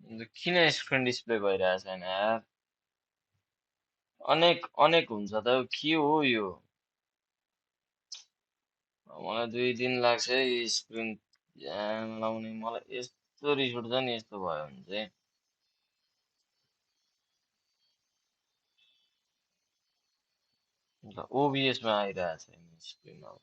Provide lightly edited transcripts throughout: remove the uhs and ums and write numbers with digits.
किन screen display भइरहेको छैन यार अनेक अनेक हुन्छ त के हो यो मलाई 2 दिन लाग्छ है स्क्रिन लाउने मलाई यस्तो रिस उठ्छ नि यस्तो भयो भने चाहिँ ओबिएस मा आइरहेको छैन स्क्रिन अब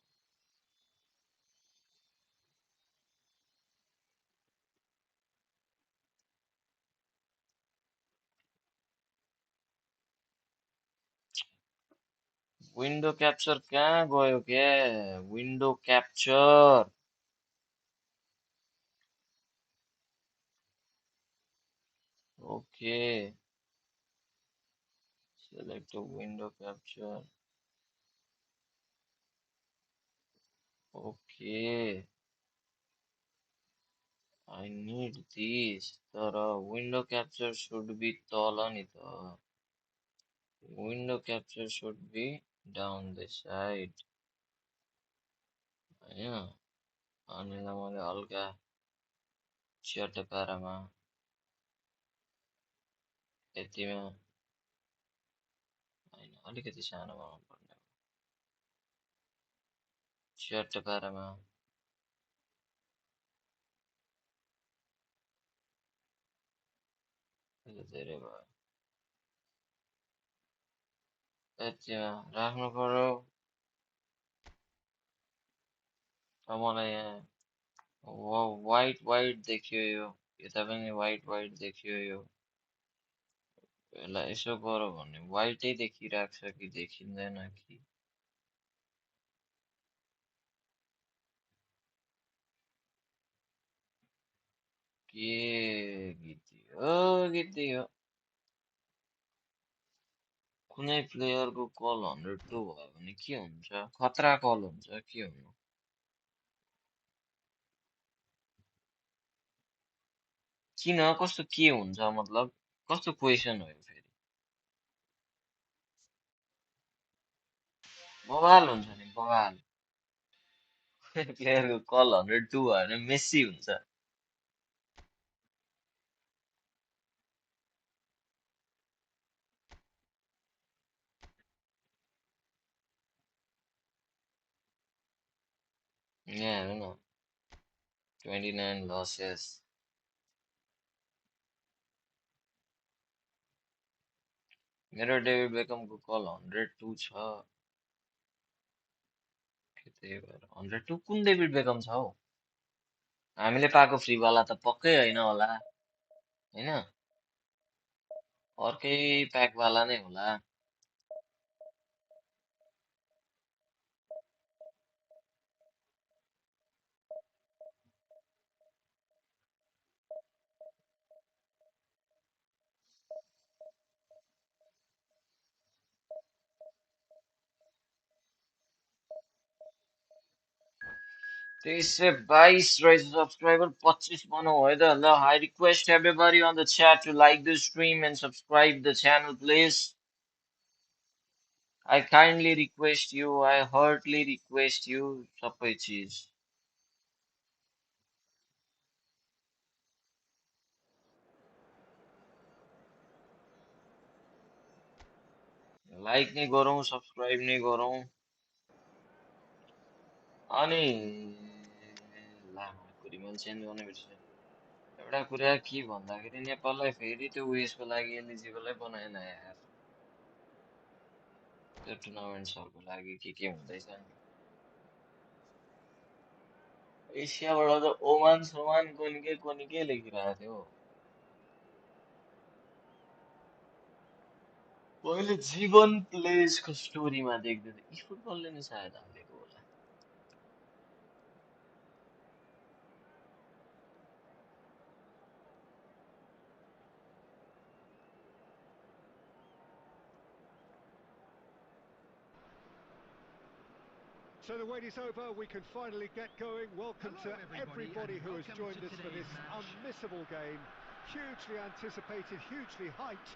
विन्डो क्याप्चर कहाँ गयो के window capture okay select window capture okay I need this तर विन्डो क्याप्चर सुड बी तल नि त window capture should be down the side होइन अनिलाई मैले हल्का चटकारामा यतिमा होइन अलिकति सानो बनाउनु पर्ने चटकारामा यो धेरै भयो यतिमा राख्नु पर्यो अब मलाई यहाँ वाइट वाइट देखियो यो यता पनि वाइट वाइट देखियो यो यसलाई यसो गरौँ भने वाइटै देखिरहेको छ कि देखिँदैन कि के गीति हो कुनै प्लेयरको कल 102 भयो भने के हुन्छ खतरा कल हुन्छ के हुनु किन कस्तो के हुन्छ मतलब कस्तो क्वेसन हो यो फेरि बवाल हुन्छ नि बवाल प्लेयरको कल 102 भयो भने मेस्सी हुन्छ यहाँ हेर्नु न 29 लसेस मेरो डेभिड बेकमको कल 102 छ के त्यही भएर 102 कुन डेभिड बेकम छ हौ हामीले पाएको फ्रीवाला त पक्कै होइन होला होइन अर्कै प्याकवाला नै होला तेइस सय बाइस रहेछ सब्सक्राइबर 25 बनाऊ है त ल I request everybody on the chat to like the stream and subscribe the channel please I kindly request you I heartily request you सबै चिज लाइक नै गरौँ सब्सक्राइब नै गरौँ अनि लामाको रिमल चेन्ज गर्ने बिर्सेँ एउटा कुरा के भन्दाखेरि नेपाललाई फेरि त्यो उयसको लागि एलिजिबलै बनाएन यार त्यो टुर्नामेन्ट्सहरूको लागि के हुँदैछ नि एसियाबाट त ओमान सोमान कोनिके लेखिरहेको थियो मैले जीवन प्लेजको स्टोरीमा देख्दै थिएँ यी फुटबलले नै सायद हालेको होला So the wait is over, we can finally get going. Welcome to everybody who has joined us for this unmissable game. Hugely anticipated, hugely hyped,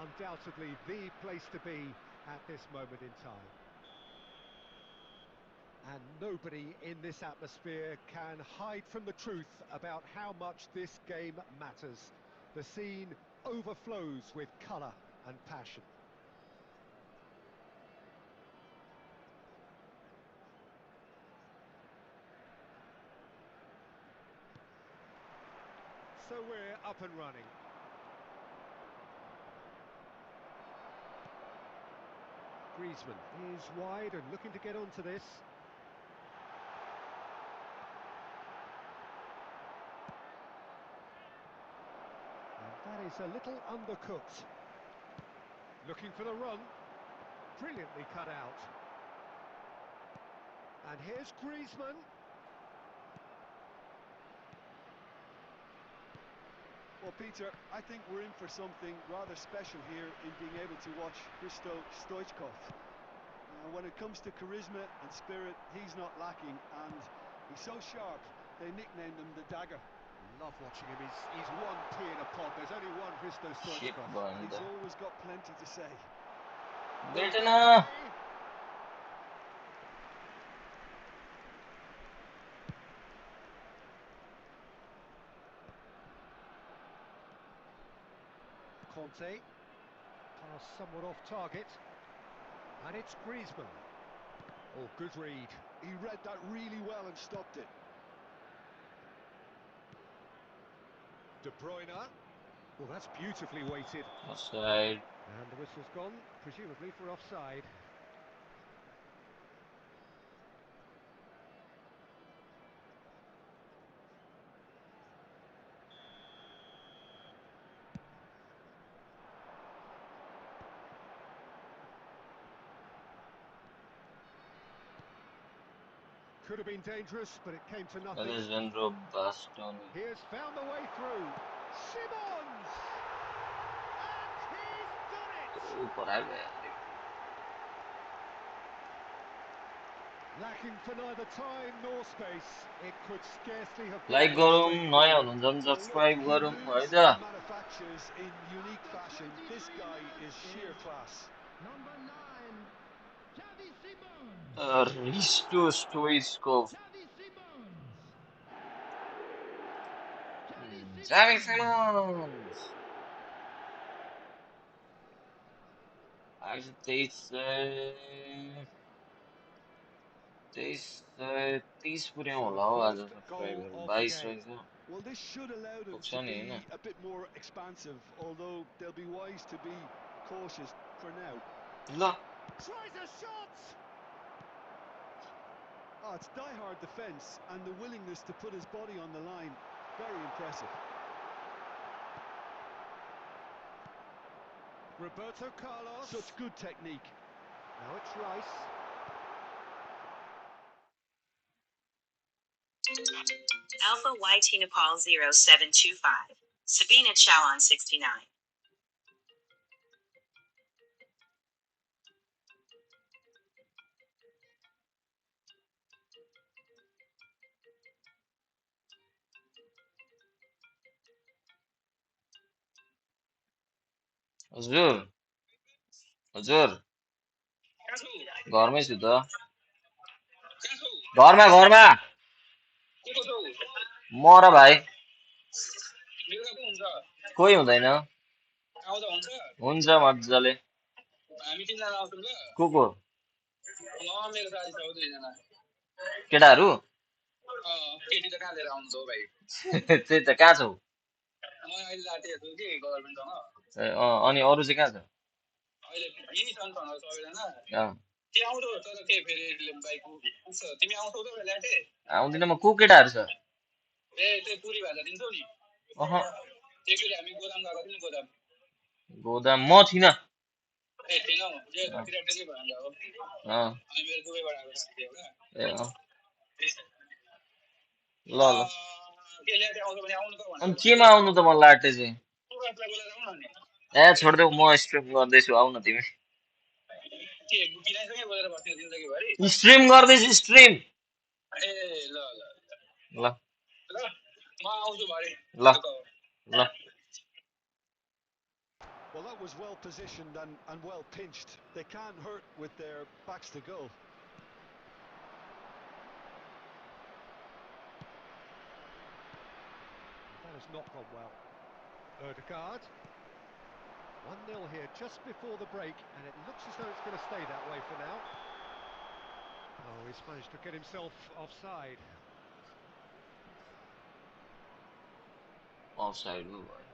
undoubtedly the place to be at this moment in time. And nobody in this atmosphere can hide from the truth about how much this game matters. The scene overflows with colour and passion. So we're up and running. Griezmann is wide and looking to get onto this. And that is a little undercooked. Looking for the run. Brilliantly cut out. And here's Griezmann. Well, Peter, I think we're in for something rather special here in being able to watch Hristo Stoichkov. When it comes to charisma and spirit, he's not lacking, and he's so sharp, they nicknamed him the Dagger. Love watching him. He's one pea in a pod. There's only one Hristo Shit Stoichkov. band. He's always got plenty to say. Beltana. Conte. Pass somewhat off target. And it's Griezmann. Oh, good read. He read that really well and stopped it. De Bruyne. Well, that's beautifully weighted. Offside. And the whistle's gone, presumably for offside. Could have been dangerous, but it came to nothing. Alessandro Bastoni. He has found the way through. Simons! And he's done it! ऊपर आ गया. Lacking for neither time nor space. It could scarcely have been Like more गरौँ, नयाँ straightforward. हुनुहुन्छ भने Well, look, subscribe he गरौँ है moves त. and manufactures in unique fashion. This guy is sheer class. Number 9, Xavi Simons. Hristo Stoichkov. Xavi Simons. Xavi Simons. आज 30 पुर्याउँ होला हो आज First goal subscriber of the 22 game. रहेछ. Well, this should allow them पुग्छ to नि हैन. be a bit more expansive, although they'll be wise to be cautious for now. ल Tries a shot! Oh, it's die-hard defence and the willingness to put his body on the line. Very impressive. Roberto Carlos. Such good technique. Now it's Rice. Alpha YT Nepal 0725. Sabina Chauhan 69. हजुर हजुर घरमै छु त. घरमा घरमा म र भाइ. कोही हुँदैन. हुन्छ मजाले. को केटाहरू त्यही त कहाँ छौ? ए अनि अरू चाहिँ कहाँ छ? अँ. आउँदिन म. को केटाहरू छ? अह गोदाम म थिइन. अँ ए अँ ल ल. अनि केमा आउनु त मन लाटे चाहिँ? ए छोडिदेऊ, म स्ट्रिम गर्दैछु, आउ न तिमी. स्ट्रिम गर्दैछु स्ट्रिम. ल ल ल. Well, that was well positioned and well pinched. They can't hurt with their backs to goal. That has not gone well. Odegaard. 1-0 here just before the break, and it looks as though it's going to stay that way for now. Oh, he's managed to get himself offside. Offside हुआ भाई.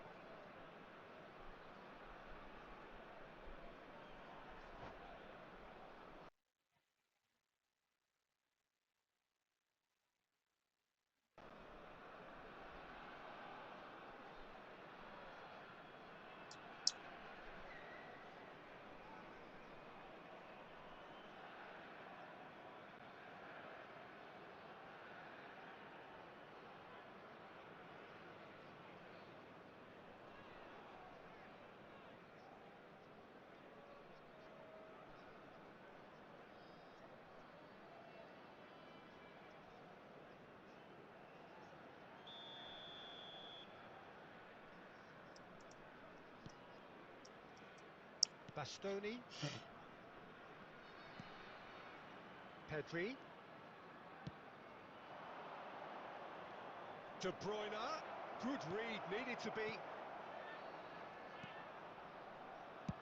Bastoni. Pedri. De Bruyne. Good read, needed to be.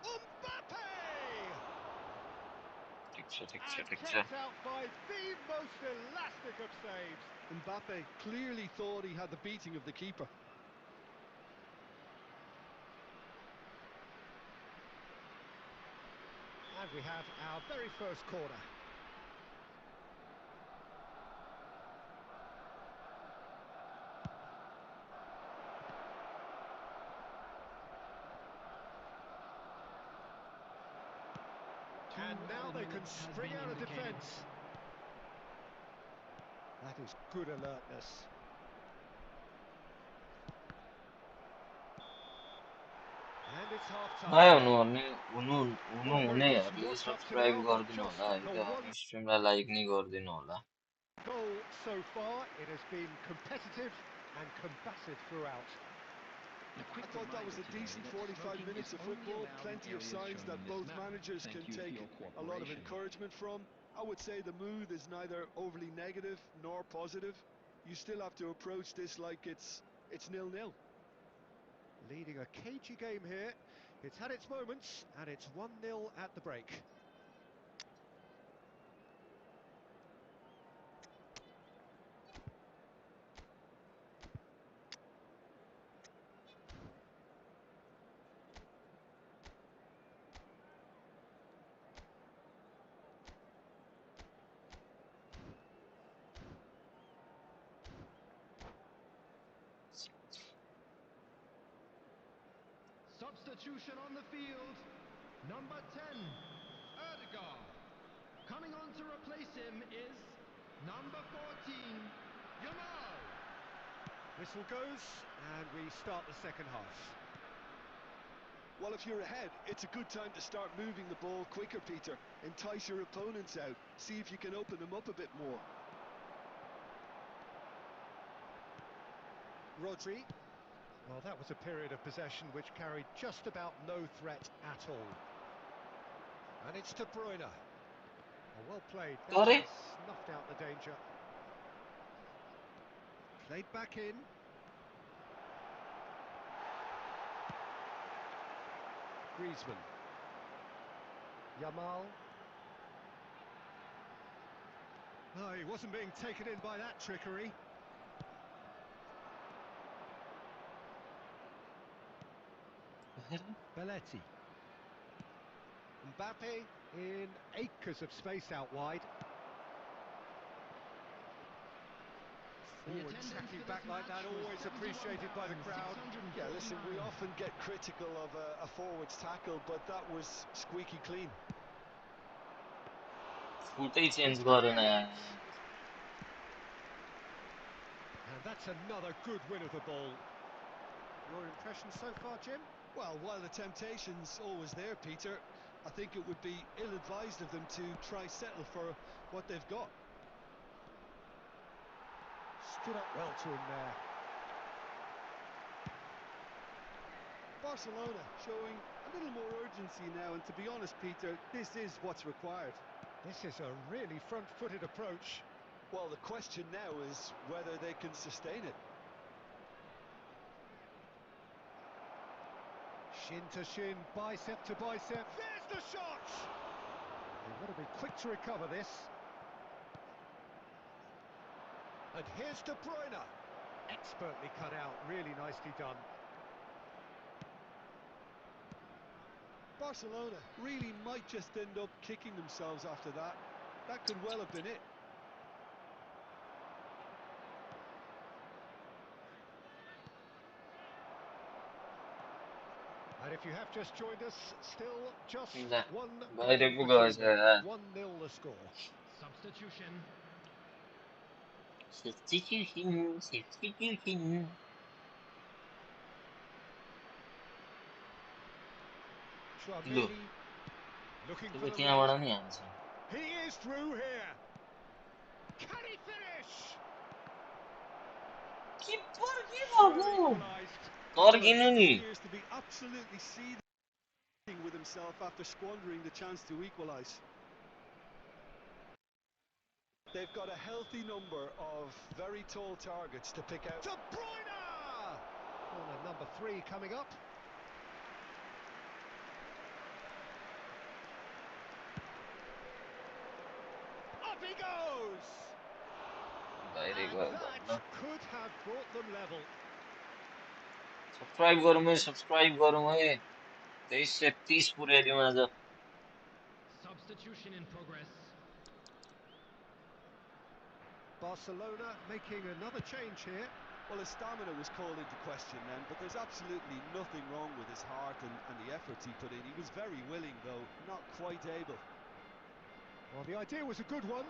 Mbappe! And kept out by the most elastic of saves. Mbappe clearly thought he had the beating of the keeper. And we have our very first corner. And now they can spring out of defence. That is good alertness. And it's half-time. भाइ उन्होंने Well, very much उनीहरूले what's up to subscribe now. गरिदिनु Just होला है the क्या one अनि स्ट्रिमलाई like नि गरिदिनु होला. goal so far. It has been competitive and combative throughout. I thought that was a decent 45 minutes of football, plenty of signs that both managers can take a lot of encouragement from. I would say the mood is neither overly negative nor positive. You still have to approach this like it's 0-0. Leading a cagey game here. It's had its moments, and it's 1-0 at the break. Substitution on the field. Number 10, Odegaard. Coming on to replace him is number 14, Yamal. Whistle goes, and we start the second half. Well, if you're ahead, it's a good time to start moving the ball quicker, Peter. Entice your opponents out. See if you can open them up a bit more. Rodri. Well, that was a period of possession which carried just about no threat at all. And it's De Bruyne. Oh, well played. That Sorry? has snuffed out the danger. Played back in. Griezmann. Yamal. Oh, he wasn't being taken in by that trickery. Belletti. Mbappe in acres of space out wide. Forward tracking back like that, always appreciated by the crowd. Yeah, listen, we often get critical of a forward's tackle, but that was squeaky clean. फुटै change गरेन यार. And that's another good win of the ball. Your impressions so far, Jim? Well, while the temptation's always there, Peter, I think it would be ill-advised of them to try settle for what they've got. Stood up well to him there. Barcelona showing a little more urgency now, and to be honest, Peter, this is what's required. This is a really front-footed approach. Well, the question now is whether they can sustain it. Shin to shin, bicep to bicep. There's the shot! They've got to be quick to recover this. And here's De Bruyne. Expertly cut out, really nicely done. Barcelona really might just end up kicking themselves after that. That could well have been it. And if you have just joined us, still just Güzel. one Gayri goal bu between them. gazete. 1-0 the score. Substitution. Substitution. Substitution. Dur. Chouameni looking for the Tepetine lead. varanı yansın. He is through here. Can he finish? Kim var kim Still oğlum? equalised. Kar Well, he ginuni. appears to be absolutely seething with himself after squandering the chance to equalise. They've got a healthy number of very tall targets to pick out. De Bruyne! Corner number 3 coming up. Up he goes! Gayri And gazete. that could have brought them level. Subscribe करूँगा subscribe करूँगा 23 से 30 पूरे दिन आज. Substitution in progress. Barcelona making another change here. Well, his stamina was called into question then, but there's absolutely nothing wrong with his heart and the efforts he put in. He was very willing, though, not quite able. Well, the idea was a good one.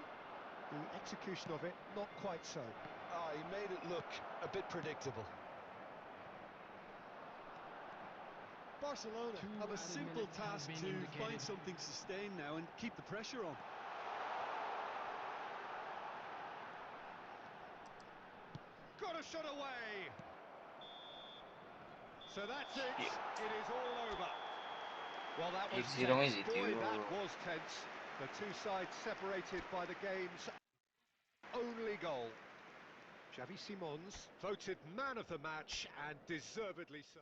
The execution of it, not quite so. He made it look a bit predictable. Barcelona have a simple task to find something sustained now and keep the pressure on. Got a shot away. So that's it. It is all over. Well, that was 1-0 में tense. जीती Boy, वो. that was tense. The two sides separated by the game's only goal. Xavi Simons voted man of the match, and deservedly so.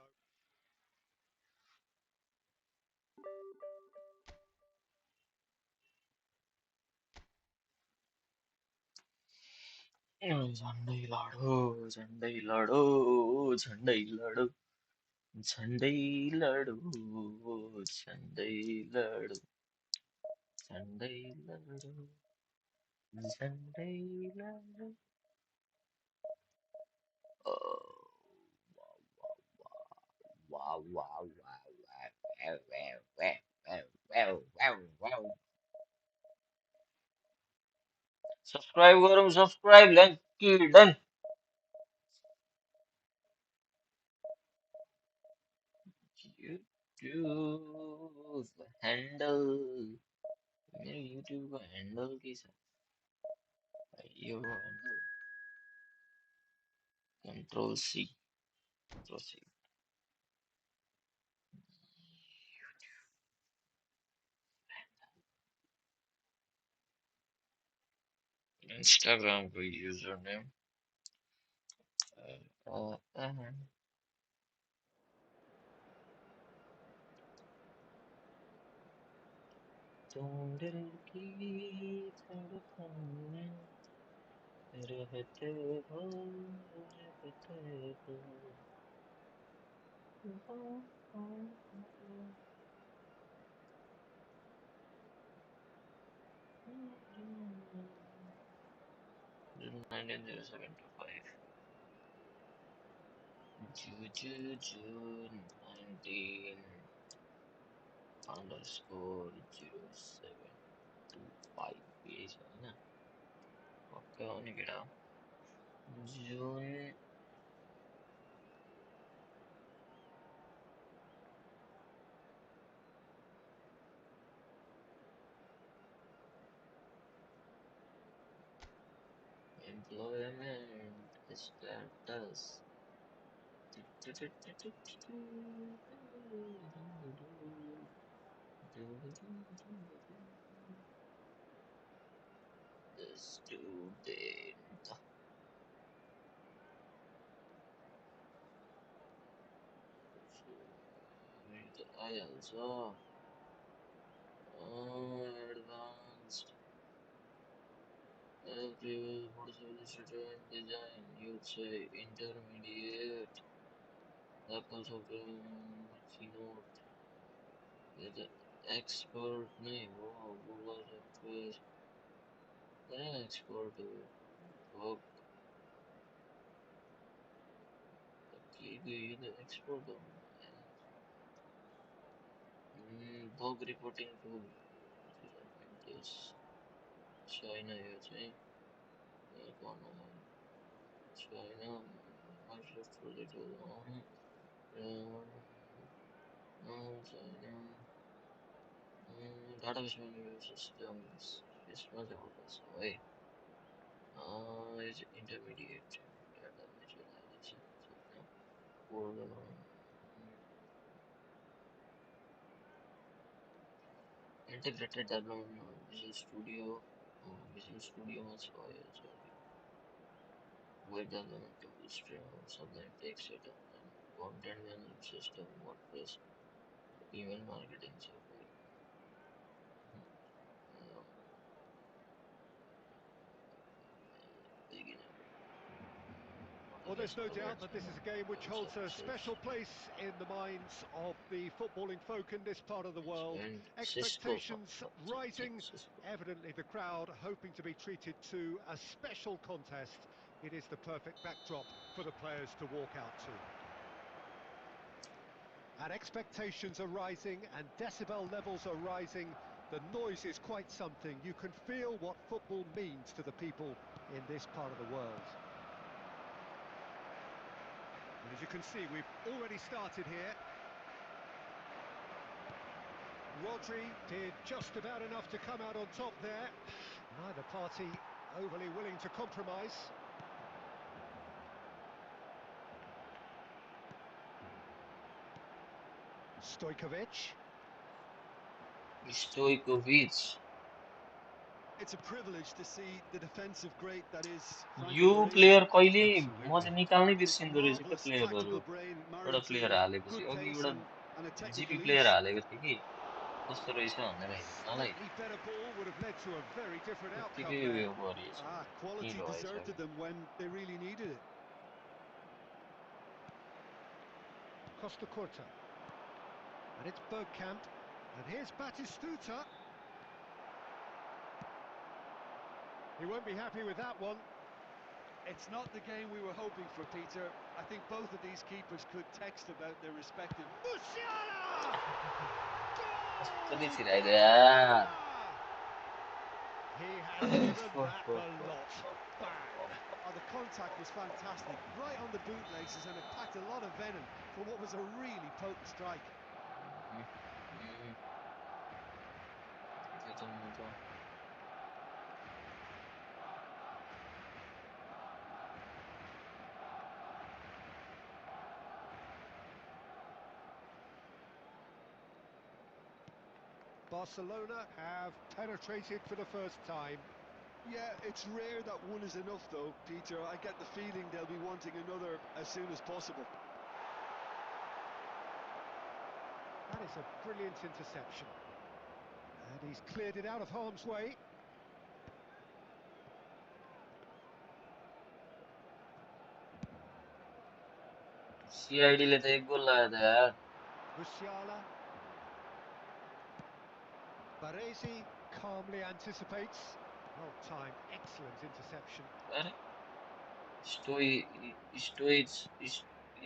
झंडे लाडो झंडे लाडो झंडे लाडो झंडे लाडो झंडे लाडो झंडे लाडो झंडे लाडो. Wow, wow, wow, wow, wow, wow, wow, wow, wow, wow. Subscribe करो subscribe like done. YouTube handle मेरे YouTube का handle कैसा ये वो handle Control C Instagram का username uh, uh, ढूंढ की धड़कन में रहते हो रहते हो June 1907 June 19 underscore 0725 ये है ना पक्का होने के डाल June employment status student आइहाल्छ advanced Producer design you'd say intermediate Apple software keynote is expert नहीं वो Google software expert bug की गई है expert bug reporting tool yes China यो चाहिँ China Microsoft project हो China database management systems यसमा चाहिँ हुँदैछ है is intermediate data visualization छैन integrated development Visual Studio मा छ यो चाहिँ web development tools Sublime text setup and content management system WordPress email marketing software beginner Well, there's no doubt that this is a game which holds a special place in the minds of the footballing folk in this part of the world. Expectations rising, evidently the crowd hoping to be treated to a special contest. It is the perfect backdrop for the players to walk out to. And expectations are rising and decibel levels are rising. The noise is quite something. You can feel what football means to the people in this part of the world. And as you can see, we've already started here. Rodri did just about enough to come out on top there. Neither party overly willing to compromise. Stojkovic. It's a privilege to see the defensive great that is yo player कहिले म चाहिँ निकाल्नै बिर्सिँदो रहेछ के प्लेयरहरु एउटा player हालेपछि अघि एउटा zippy player हालेको थियो कि कस्तो रहेछ भनेर हेर्नलाई त्यतिकै उयो गरिएछ quality deserted them when they really needed it. Costa Curta. And it's Bergkamp. And here's Batistuta. He won't be happy with that one. It's not the game we were hoping for, Peter. I think both of these keepers could text about their respective... Musiala! Goal! He has given that the lot. Bang! Oh, the contact was fantastic. Right on the bootlegs, and it packed a lot of venom for what was a really potent strike. Barcelona have penetrated for the first time. Yeah, it's rare that one is enough though, Peter. I get the feeling they'll be wanting another as soon as possible. That is a brilliant interception. And he's cleared it out of harm's way. CID ले त एक गोल लगायो त यार Musiala. Baresi calmly anticipates. Well timed, excellent interception. अरे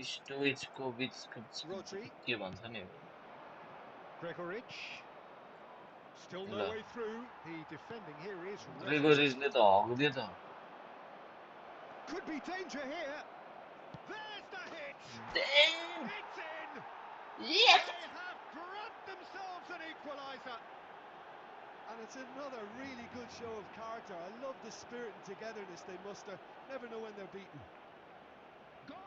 Stoichkovic के भन्छ नि Gregoric. Still no way through. The defending here is Gregoric ले त हग्दियो त Could be danger here. There's the hit. Damn! It's in. Yes! They have grabbed themselves an equaliser. And it's another really good show of character. I love the spirit and togetherness they muster. Never know when they're beaten. Goal!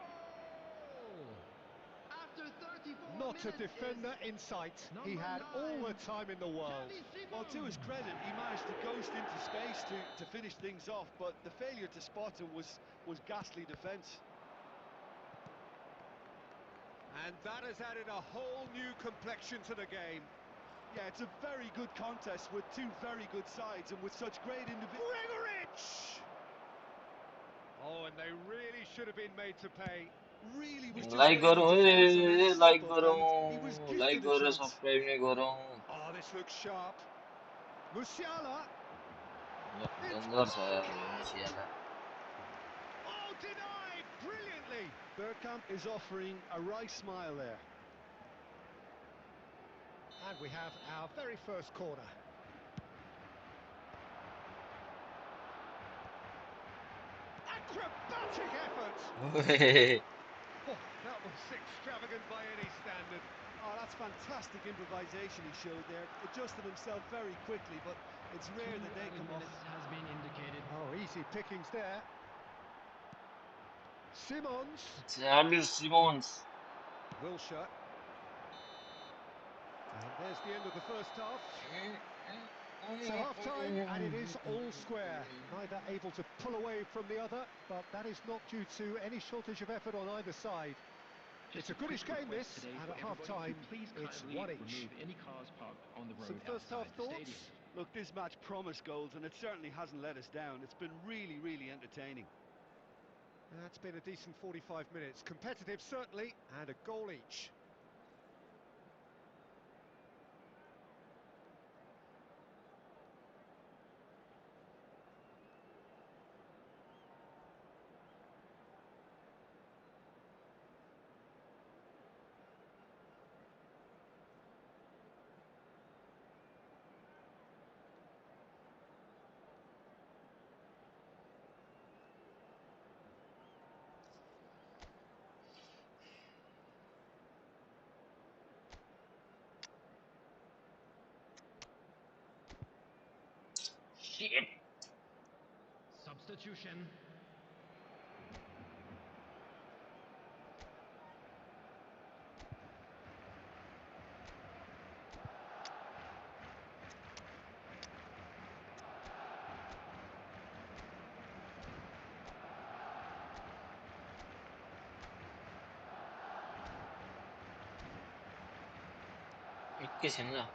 After 34 Not a minutes defender in sight. He had all the time in the world. Well, to his credit, he managed to ghost into space to finish things off, but the failure to spot him was ghastly defence. And that has added a whole new complexion to the game. Yeah, it's a very good contest with two very good sides and with such great individuals. Gregorich! Oh, and they really should have been made to pay. Really was just Like able करो to bounce on any like slip-up करो and he was like gifted a करो chance. subscribe नहीं करो Oh, this looks sharp. Musiala. It's अंदर सा blocked. यार ये मुझे Oh, denied brilliantly. Bergkamp is offering a right smile there. And we have our very first corner. Acrobatic effort. यार Oh, that was extravagant by any standard. Oh, that's fantastic improvisation he showed there. Adjusted himself very quickly, but it's rare that they come off. Has been indicated. Oh, easy pickings there. Simons. Charles Simons Wilshere. And there's the end of the first half. So half-time, and it is all square. Neither able to pull away from the other, but that is not due to any shortage of effort on either side. It's a goodish game, this, and at half-time, it's one each. Any cars parked on the road. Some first-half thoughts? Look, this match promised goals, and it certainly hasn't let us down. It's been really, really entertaining. That's been a decent 45 minutes. Competitive, certainly, and a goal each. shit Substitution. इक्के छिन्ना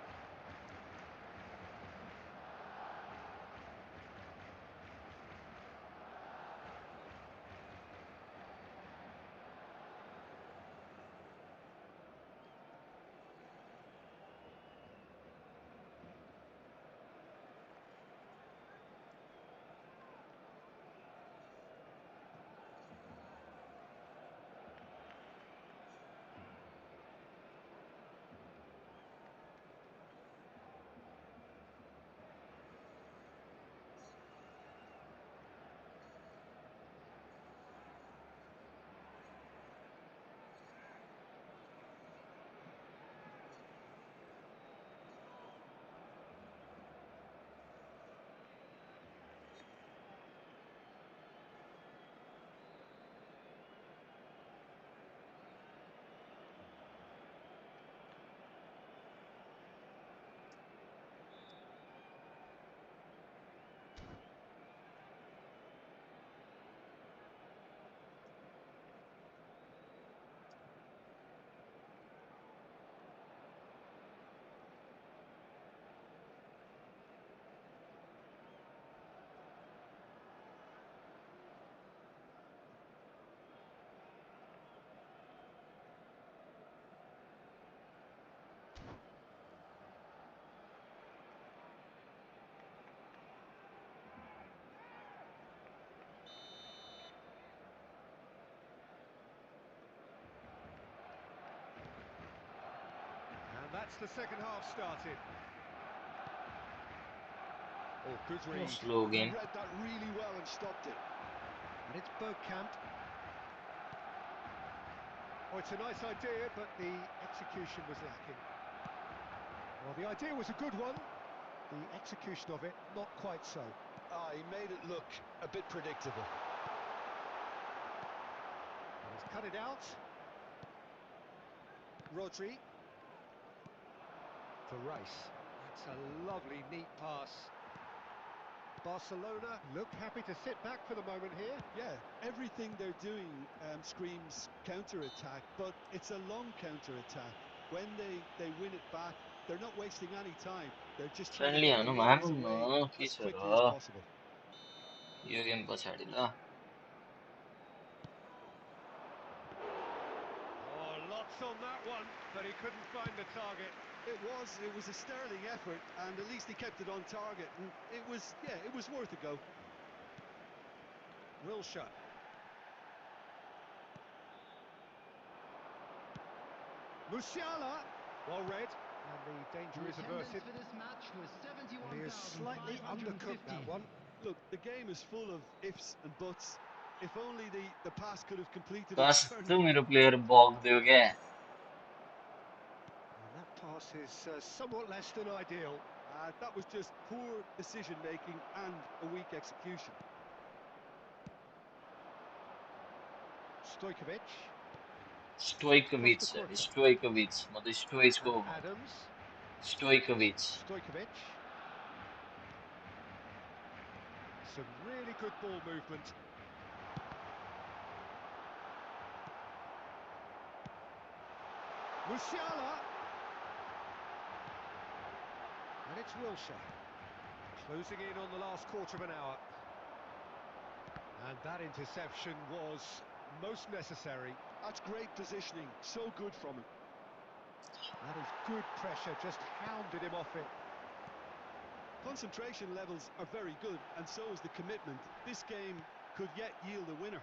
And that's the second half started. Oh, good read. slow He game read that really well and stopped it. And it's Bergkamp. Oh, it's a nice idea, but the execution was lacking. Well, the idea was a good one. The execution of it, not quite so. Ah, he made it look a bit predictable. And he's cut it out. Rodri. For Rice. That's a lovely, neat pass. Barcelona look happy to sit back for the moment here. Yeah, everything they're doing screams counter-attack, but it's a long counter-attack. When they win it back, they're not wasting any time. They're just trying to friendly get the हानु runners मानु away न के as छ quickly as र possible. यो game पछाडि ल Oh, lots on that one, but he couldn't find the target. It was a sterling effort, and at least he kept it on target. And it was worth a go. Wilshere. Musiala, well read, and the danger is averted. For this match was Well, he has slightly undercooked that one. Look, the game is full of ifs and buts. If only the pass could have completed its turn. कस्तो मेरो player बग्दियो क्या And that pass is somewhat less than ideal. That was just poor decision making and a weak execution. Stojkovic. स्टोइकोभिच स्टोइकोभिच म त स्टोइचको And Adams. स्टोइकोभिच Stojkovic. Some really good ball movement. Musiala. And it's Wilshere. Closing in on the last quarter of an hour. And that interception was most necessary. That's great positioning, so good from him. That is good pressure, just hounded him off it. Concentration levels are very good, and so is the commitment. This game could yet yield a winner.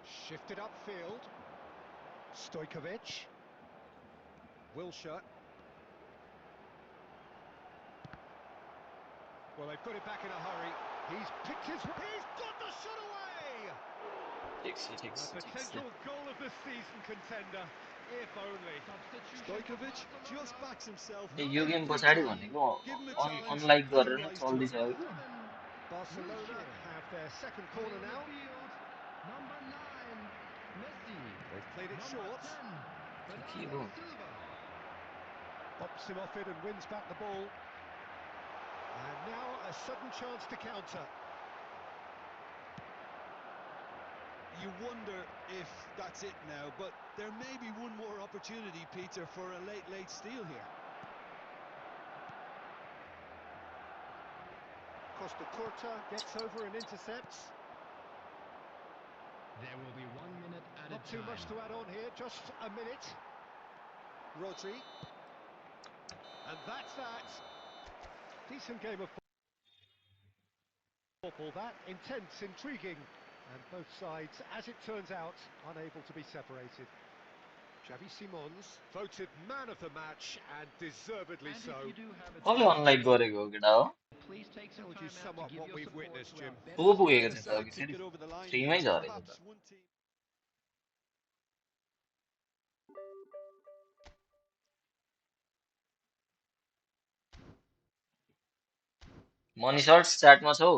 Shifted upfield. Stojkovic. Wilshere. Well, they've got it back in a hurry. He's picked his... He's got the shot away! A potential goal of the season contender, if only. Stojkovic just backs himself. Yo game every पछाडि time. भनेको Give him a challenge unlike and गरेर he नै rise to चल्दैछ it. कि Barcelona have their second corner now. Number 9, Messi. They've played it short. के हो Bops him off it and wins back the ball. And now a sudden chance to counter. You wonder if that's it now, but there may be one more opportunity, Peter, for a late steal here. Costa Curta gets over and intercepts. There will be 1 minute added Not too much to add on here, just a minute. Rodri. And that's that. Decent game of football, that. Intense, intriguing. And both sides, as it turns out, unable to be separated. Xavi Simons, voted man of the match, and deservedly so. कसले unlike गरेको केटा हो Please take some Told you time out to somewhat give what your we've support witnessed, to our Jim. को better पुगेको Yes, थियो that त कि tick फेरि it over the line. फ्रीमै झरेको Perhaps त one team. मनी सर्ट्स च्याटमा छौ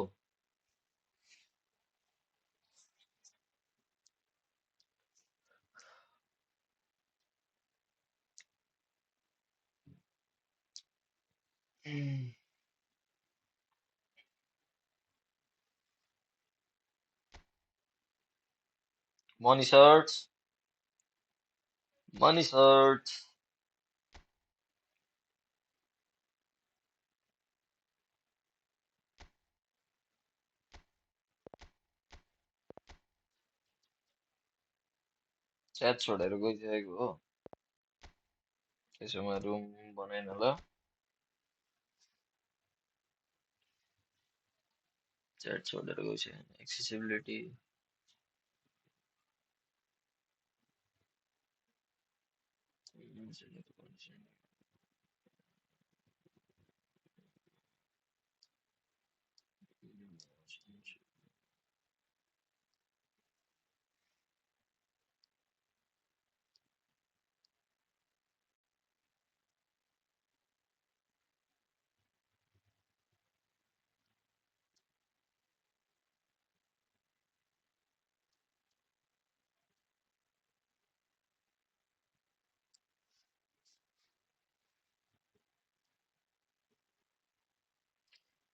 money shirts chat छोडेर गइसकेको हो त्यसोमा रुम बनाइन ल च्याट छोडेर गइसक्यो एक्सेसिबिलिटी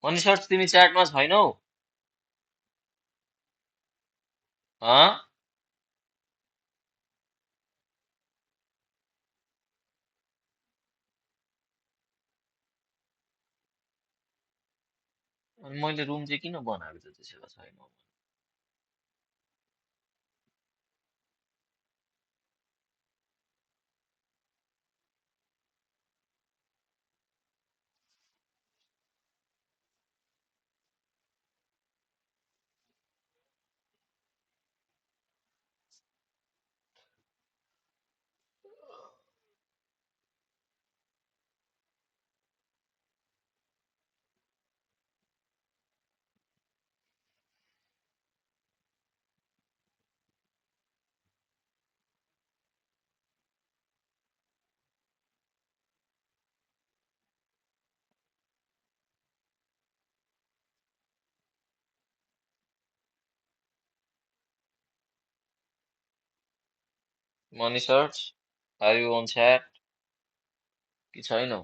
मनी सर्च तिमी च्याटमा छैनौ? अनि मैले रुम चाहिँ किन बनाएको त त्यसो भए छैन? मनी search are you on chat कि छैनौ?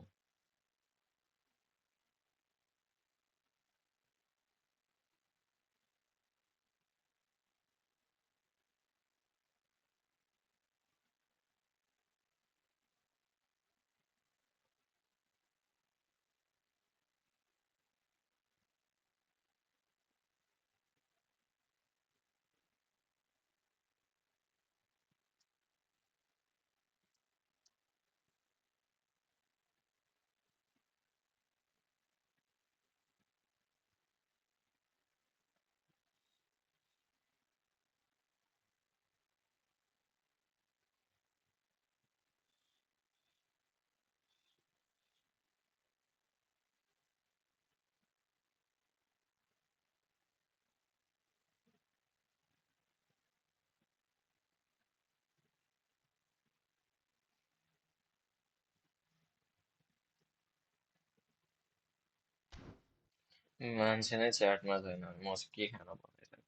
मान्छे नै च्याटमा छैन भने म चाहिँ के खान भनेर।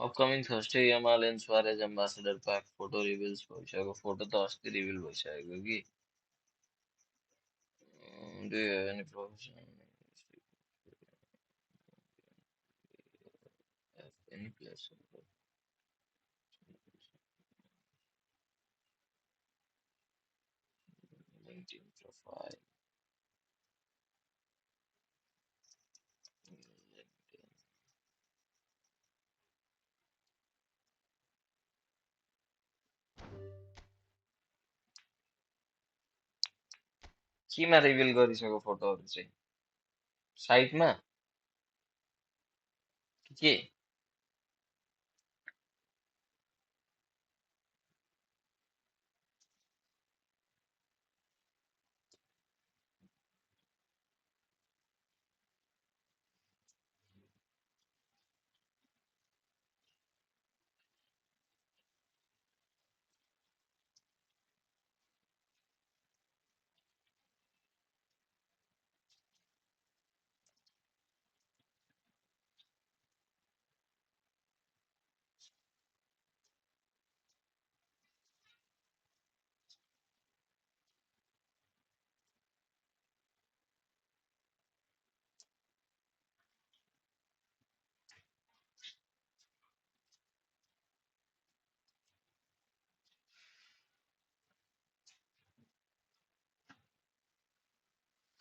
अपकमिङ थर्सडे यमालेन सुवारेज एम्बासेडर प्याक फोटो रिभिल्स भइसक्यो। फोटो त अस्ति रिभिल भइसकेको कि। Do you have any professional any place LinkedIn profile? केमा रिभिल गरिसक्यो फोटोहरू चाहिँ? साइटमा के?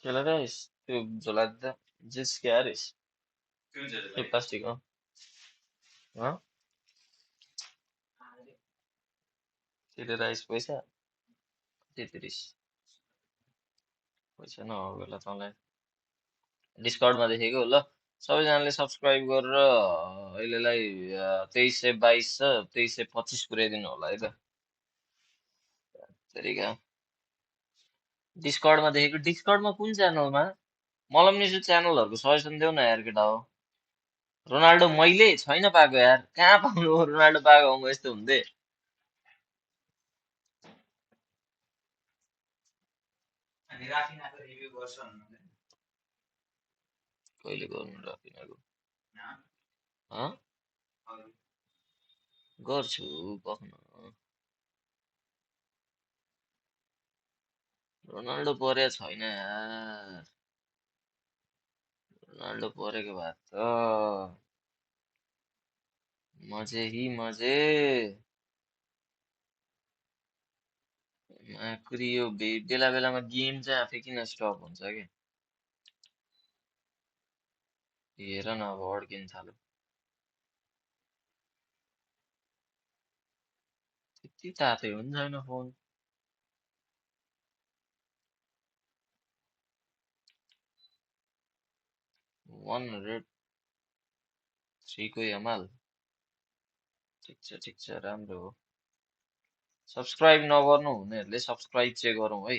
Quelle race? Tu Zolada? Just que eres? Que plástico? Hein? तेरो राइस पैसा कति तिरिस पैसा नभएको बेला तँलाई डिस्कर्डमा देखेको ल। सबैजनाले सब्सक्राइब गरेर अहिलेलाई 2322 छ, 2325 पुर्याइदिनु होला है त। तरिका डिस्कर्डमा देखेको। डिस्कर्डमा कुन च्यानलमा? मलाई पनि यसो च्यानलहरूको सजेसन देऊ न यार केटा हो। रोनाल्डो मैले छैन पाएको यार। कहाँ पाउनु हो रोनाल्डो पाएको हो, म यस्तो हुन्थे। कहिले गर्नु राफिनाको? गर्छु कखनो। रोनाल्डो परेको छैन यार। रोनाल्डो परेको भए त मजे ही मजे। माकुरी यो बेला बेलामा गेम चाहिँ आफै किन स्टप हुन्छ कि? हेर न अब अड्किन थाल्यो। त्यति तातै हुन्छ होइन फोन। 103 को हमाल। ठिक छ राम्रो हो। सब्स्क्राइब नगर्नु हुनेहरूले सब्स्क्राइब चाहिँ गरौँ है।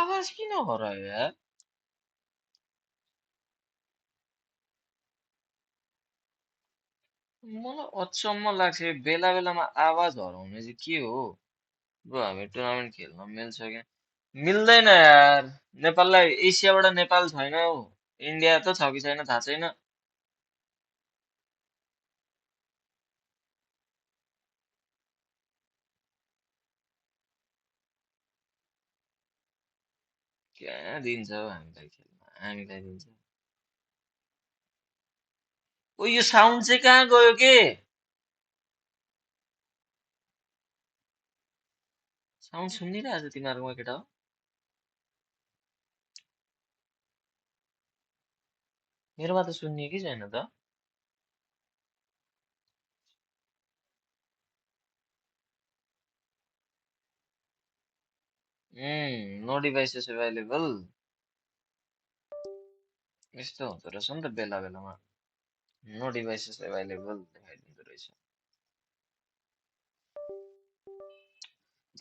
आवाज किन हरायो यार? मलाई अचम्म लाग्छ यो बेला बेलामा आवाज हराउने चाहिँ के हो? ब्रो हामी टुर्नामेन्ट खेल्न मिल्छ क्या? मिल्दैन यार। नेपाललाई एसियाबाट नेपाल छैन हौ। इन्डिया त छ कि छैन थाहा छैन। कहाँ दिन्छ हौ हामीलाई खेल्न? हामीलाई दिन्छ। ओ यो साउन्ड चाहिँ कहाँ गयो के? साउन्ड सुनिरहेछ तिमीहरूकोमा केटा हो? मेरोमा त सुनिए कि छैन त? No devices available. यस्तो हुँदो रहेछ नि त बेला बेलामा। नो डिभाइसेस अभाइलेबल देखाइदिँदो रहेछ।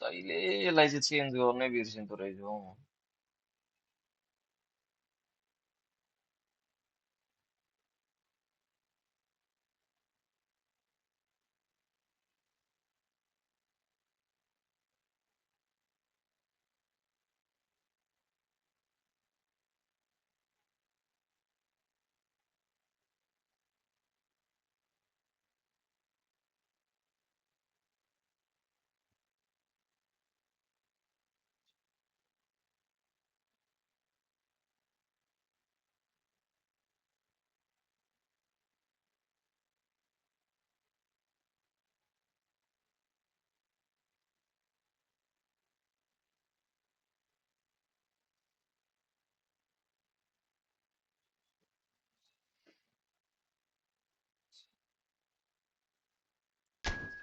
जहिले यसलाई चाहिँ चेन्ज गर्नै बिर्सिँदो रहेछ हौ म।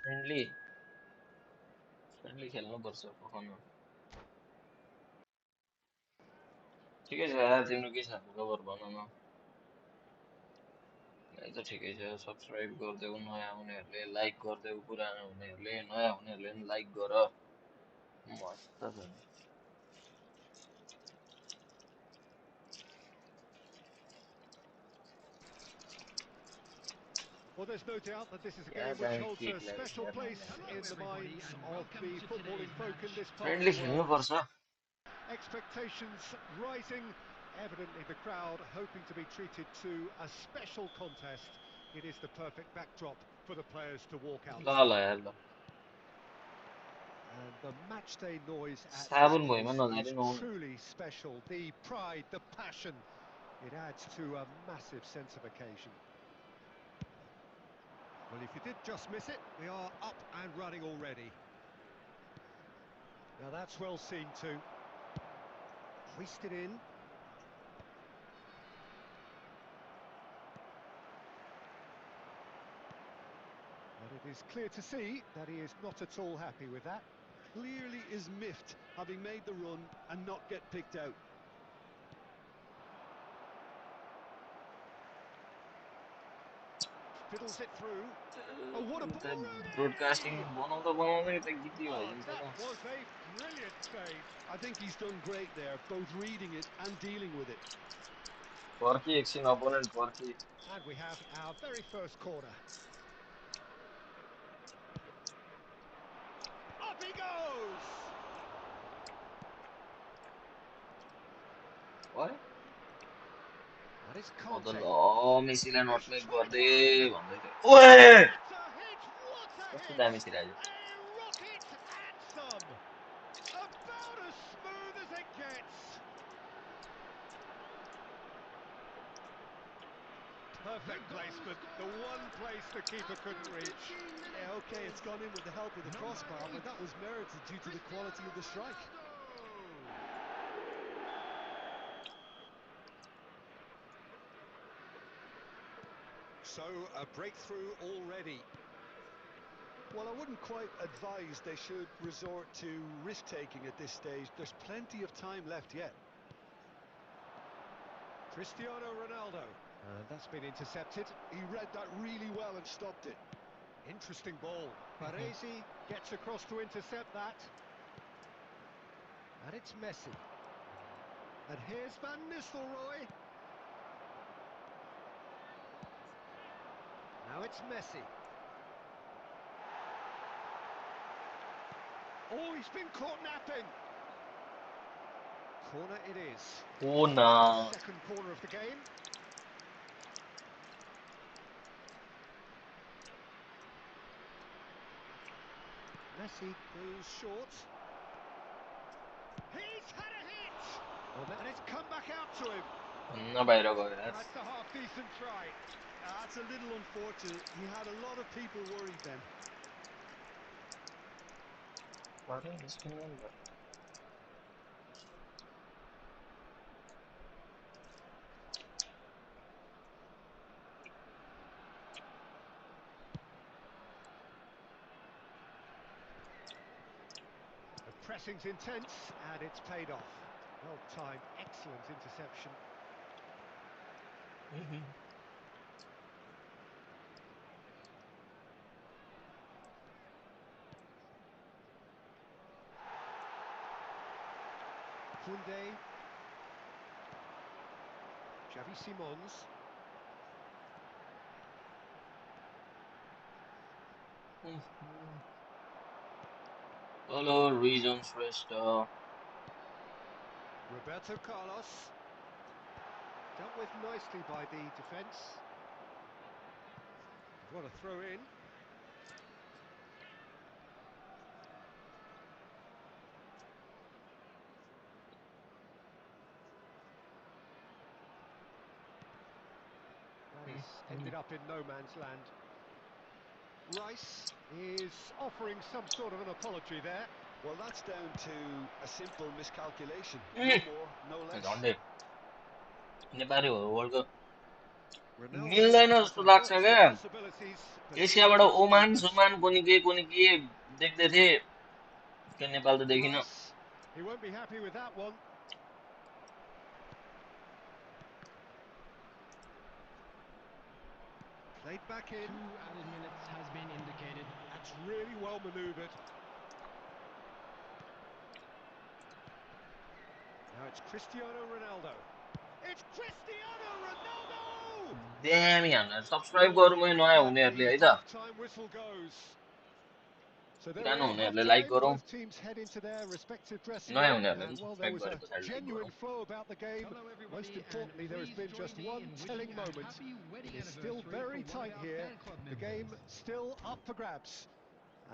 फ्रेन्डली फ्रेन्डली खेल्नुपर्छ पखाउनु। ठिकै छ यार, तिम्रो के छ खबर भन न। यही त ठिकै छ। सब्सक्राइब गरिदेऊ नयाँ हुनेहरूले, लाइक गरिदेऊ पुरानो हुनेहरूले, नयाँ हुनेहरूले पनि लाइक गर। मस्त छ। Well, there's no doubt that this is a क्या game which दामी holds किक a लाग्छ special यार place Hello in the everybody minds and of welcome the to footballing today's folk in match. this part of friendly the world. खेल्नुपर्छ। Expectations rising, evidently the crowd hoping to be treated to a special contest. It is the perfect backdrop for the players to walk out ल to. ल यार ल। And the matchday noise at this साबुन भुइँमा place is नझारिनु। truly special. The pride, the passion, it adds to a massive sense of occasion. Well, if you did just miss it, we are up and running already. Now that's well seen too. Hoisted in. But it is clear to see that he is not at all happy with that. Clearly is miffed, having made the run and not get picked out. Fiddles it through. Oh, what a ball, Broadcasting Rooney! one of the one like GT Oh, version. that was a brilliant save. I think he's done great there, both reading it and dealing with it. Quirky action opponent quirky. And we have our very first corner. Up he goes! Why? And it's Oh, the Conte. law Messi le not It's make tried garde one. bande the. Oye! What a hit! What a Kaçtı hit! da Messi raja. A rocket and some. About as smooth as it gets. Perfect placement. The one place the keeper couldn't reach. Yeah, okay, it's gone in with the help of the crossbar, but that was merited due to the quality of the strike. So, a breakthrough already. Well, I wouldn't quite advise they should resort to risk-taking at this stage. There's plenty of time left yet. Cristiano Ronaldo. That's been intercepted. He read that really well and stopped it. Interesting ball. Baresi gets across to intercept that. And it's Messi. And here's Van Nistelrooy. Now it's Messi. Oh, he's been caught napping. Corner it is. Oh nah. Second corner of the game. Messi goes short. He's had a hit! Well, and it's come back out to him. Anna bayra go yaar. That's a half-decent try. That's a little unfortunate. He had a lot of people worried then. Pare इसके अंदर. The pressing's intense, and it's paid off. Well-timed, excellent interception. Koundé. Xavi Simons. Hello, region Shrestha. Roberto Carlos. Dealt with nicely by the defence. What a throw in. That has ended up in no man's land. Rice is offering some sort of an apology there. Well, that's down to a simple miscalculation. No more, no less. Donde. Nepali हो world cup Ronaldo मिल्दैन has जस्तो लाग्छ lots of क्या possibilities, but एसियाबाट still Oman focused. सुमान कुनी के देख्दै थिए के नेपाल त देखिन. Rice, he won't be happy with that one. Played back in. 2 added minutes has been indicated. That's really well manoeuvred. Now it's Cristiano Ronaldo. It's Cristiano Ronaldo! Damn यार subscribe गरौँ है नयाँ हुनेहरुले है त Half-time whistle goes. So there पुरानो is हुनेहरुले half-time. Like गरौँ Both teams head into their respective dressing नयाँ room, हुनेहरुले पनि and well, there subscribe was a गरेको साइड लाइक genuine गरौँ. flow about the game. Hello everybody, Most importantly, there has been join just me one in telling wishing a moment. happy wedding It is still anniversary very for one tight of our here. fan club The members. game still up for grabs.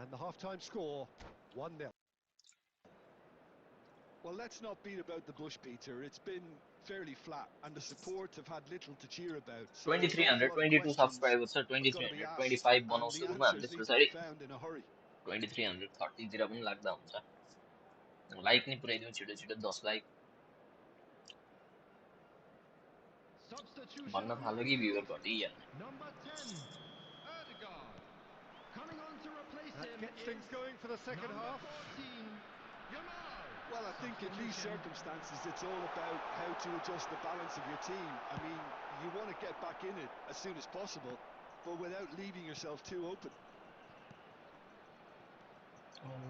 And the half-time score, 1-0. Well, let's not beat about the bush, Peter. It's been fairly flat, and the support have had little to cheer about. So an awful lot of 2322 questions subscribers sir are going to be asked, 2325 and बनाउँछु the रुममा answers हामीले need to be सुरसारी found in a hurry. 2330 तिर पनि लाग्दा हुन्छ. Like नि पुर्याइदिउँ छिटो छिटो 10 लाइक. Substitution वरना on the भालो की field. व्यूअर कटी जाने Number 10, Erdegaard. Coming on to replace That him gets is things going for the second number half. 14, Yamal. Well, I think in these circumstances, it's all about how to adjust the balance of your team. I mean, you want to get back in it as soon as possible, but without leaving yourself too open.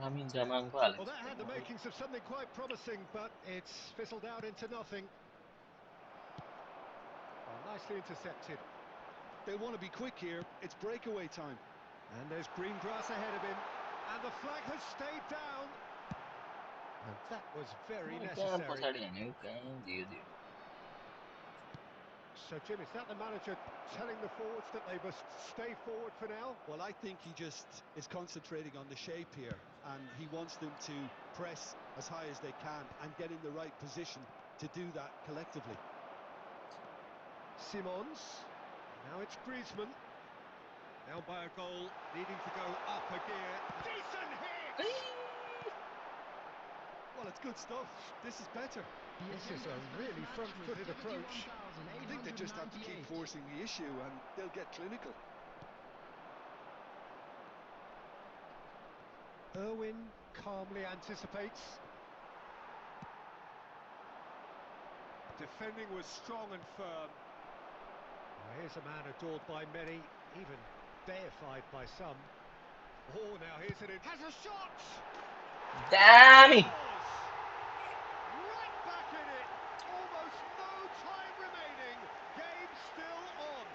Lamine Zaman को हाल Well, that had the है makings of something quite promising, but it's fizzled out into nothing. Oh, nicely intercepted. They want to be quick here. It's breakaway time. And there's green grass ahead of him. And the flag has stayed down. And that was very कहाँ necessary. पछाडि हाने कहाँ दियो दियो So, Jim, is that the manager telling the forwards that they must stay forward for now? Well, I think he just is concentrating on the shape here, and he wants them to press as high as they can and get in the right position to do that collectively. Simons. Now it's Griezmann. Down by a goal, needing to go up a gear. Decent hit! Well, it's good stuff. This is better. This is a really front-footed approach. I think they just have to keep forcing the issue and they'll get clinical. Irwin calmly anticipates. Defending was strong and firm. Well, here's a man adored by many, even deified by some. Oh, now here's it. Has a shot! Damn! Right back in it. Almost no time remaining. Game still on.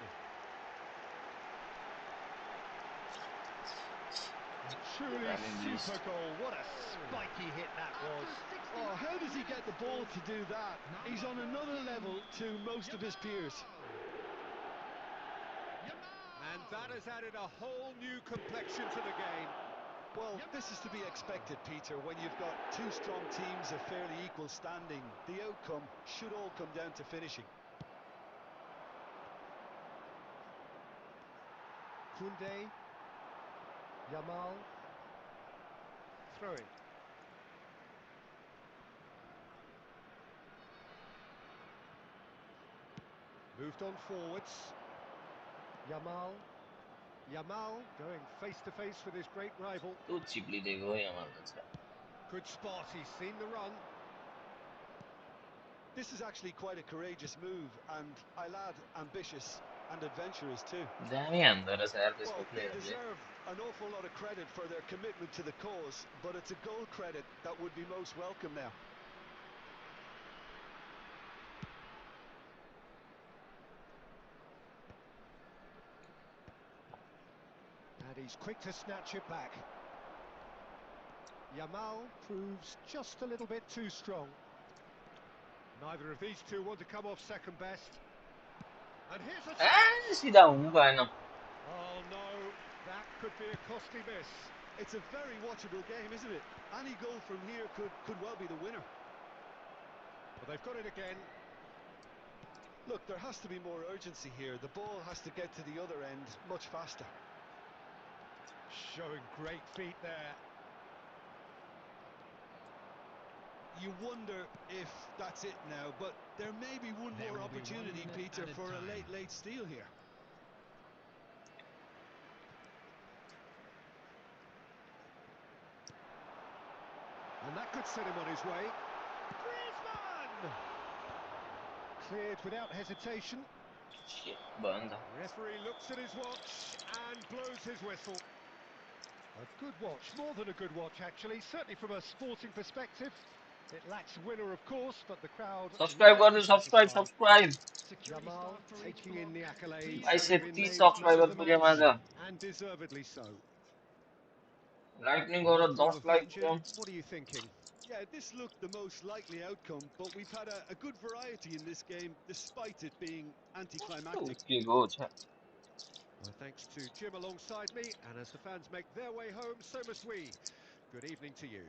Truly super goal. What a spiky hit that was. Oh, how does he get the ball to do that? He's on another level to most of his peers. And that has added a whole new complexion to the game. Well, this is to be expected, Peter. When you've got two strong teams of fairly equal standing, the outcome should all come down to finishing. Koundé, Yamal, throwing. Moved on forwards. Yamal going face to face with his great rival. तो चिपली देखो Yamal अच्छा Good spot, he's seen the run. This is actually quite a courageous move, and I'll add ambitious and adventurous too. दामी हान्दो रहेछ यार त्यसको Well, they प्लेयरले deserve an awful lot of credit for their commitment to the cause, but it's a goal credit that would be most welcome now. And he's quick to snatch it back. Yamal proves just a little bit too strong. Neither of these two want to come off second best. And here's a chance! सीधा हुनु भएन Oh no, that could be a costly miss. It's a very watchable game, isn't it? Any goal from here could well be the winner. But they've got it again. Look, there has to be more urgency here. The ball has to get to the other end much faster. Showing great feet there. You wonder if that's it now, but there may be one more opportunity, Peter, for a late steal here. And that could set him on his way. Griezmann! Cleared without hesitation. Shit, बन्द Referee looks at his watch and blows his whistle. A good watch, more than a good watch actually, certainly from a sporting perspective. It lacks winner, of course, but the crowd... Subscribe गर्नु subscribe Yamal taking in the accolades I that said have been 30 named man subscriber of the पुग्यो match, माझ and deservedly so. Like नि गर After all 10 of like that, Jim, पुग्यो what are you thinking? Yeah, this looked the most likely outcome, but we've had a good variety in this game, despite it being anticlimactic. के गो छ Well, thanks to Jim alongside me, and as the fans make their way home, so must we. Good evening to you.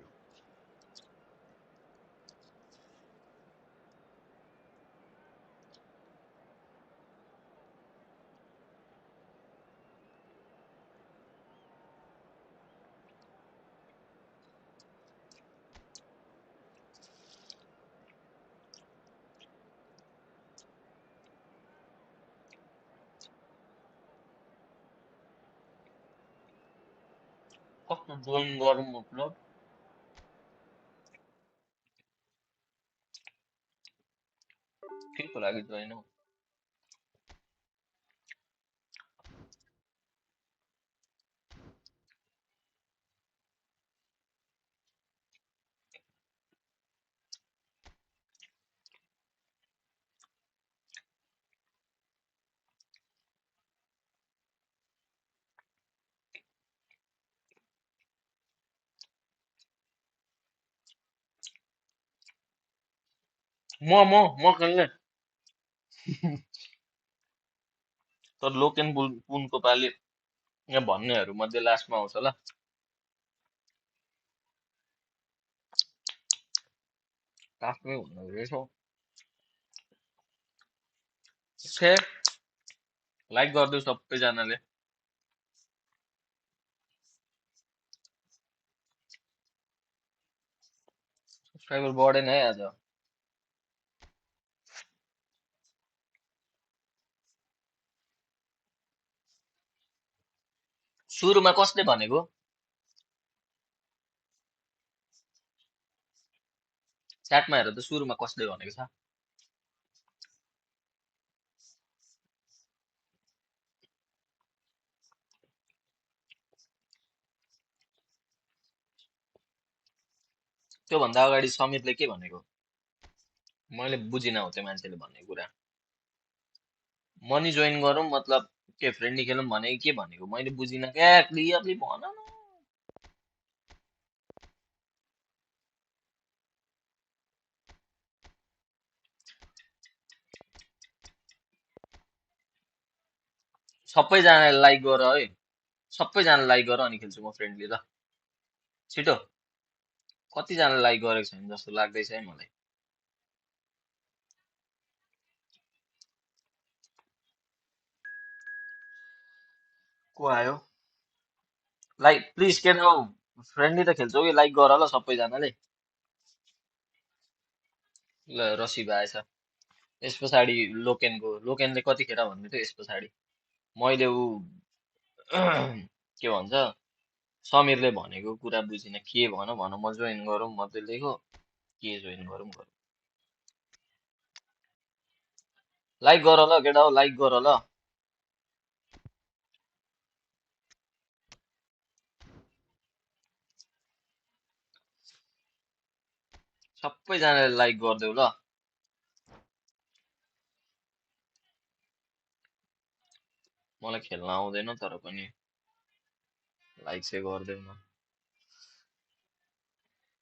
कस्तो join गरौँ मतलब केको लागि join हो म खेल्ने तर लोकेन पुनको पालि यहाँ भन्नेहरू मध्ये लास्टमा आउँछ ल आफ्नै हुँदो रहेछ ओके लाइक गरिदिउ सबैजनाले सब्सक्राइबर बढेन है आज सुरुमा कसले भनेको च्याटमा हेर त सुरुमा कसले भनेको छ त्योभन्दा अगाडि समीरले के भनेको मैले बुझिनँ हो त्यो मान्छेले भनेको कुरा मनी जोइन गरौँ मतलब के फ्रेन्डली खेलौँ भने के भनेको मैले बुझिनँ क्या क्लियरली भन न सबैजनाले लाइक गर है सबैजनाले लाइक गर अनि खेल्छु म फ्रेन्डली ल छिटो कतिजनाले लाइक गरेको छैन जस्तो लाग्दैछ है मलाई को आयो लाइक प्लिज के हो फ्रेन्डली त खेल्छौ कि लाइक गर ल सबैजनाले ल रसिब आएछ यस पछाडि लोकेनले कतिखेर भन्दै थियो यस पछाडि मैले ऊ के भन्छ समीरले भनेको कुरा बुझिनँ के भन भन म जोइन गरौँ मात्रै लेखो के जोइन गरौँ गरौँ लाइक गर ल केटा हो लाइक गर ल सबैजनाले लाइक गरिदेऊ ल मलाई खेल्न आउँदैन तर पनि लाइक चाहिँ गरिदेऊ न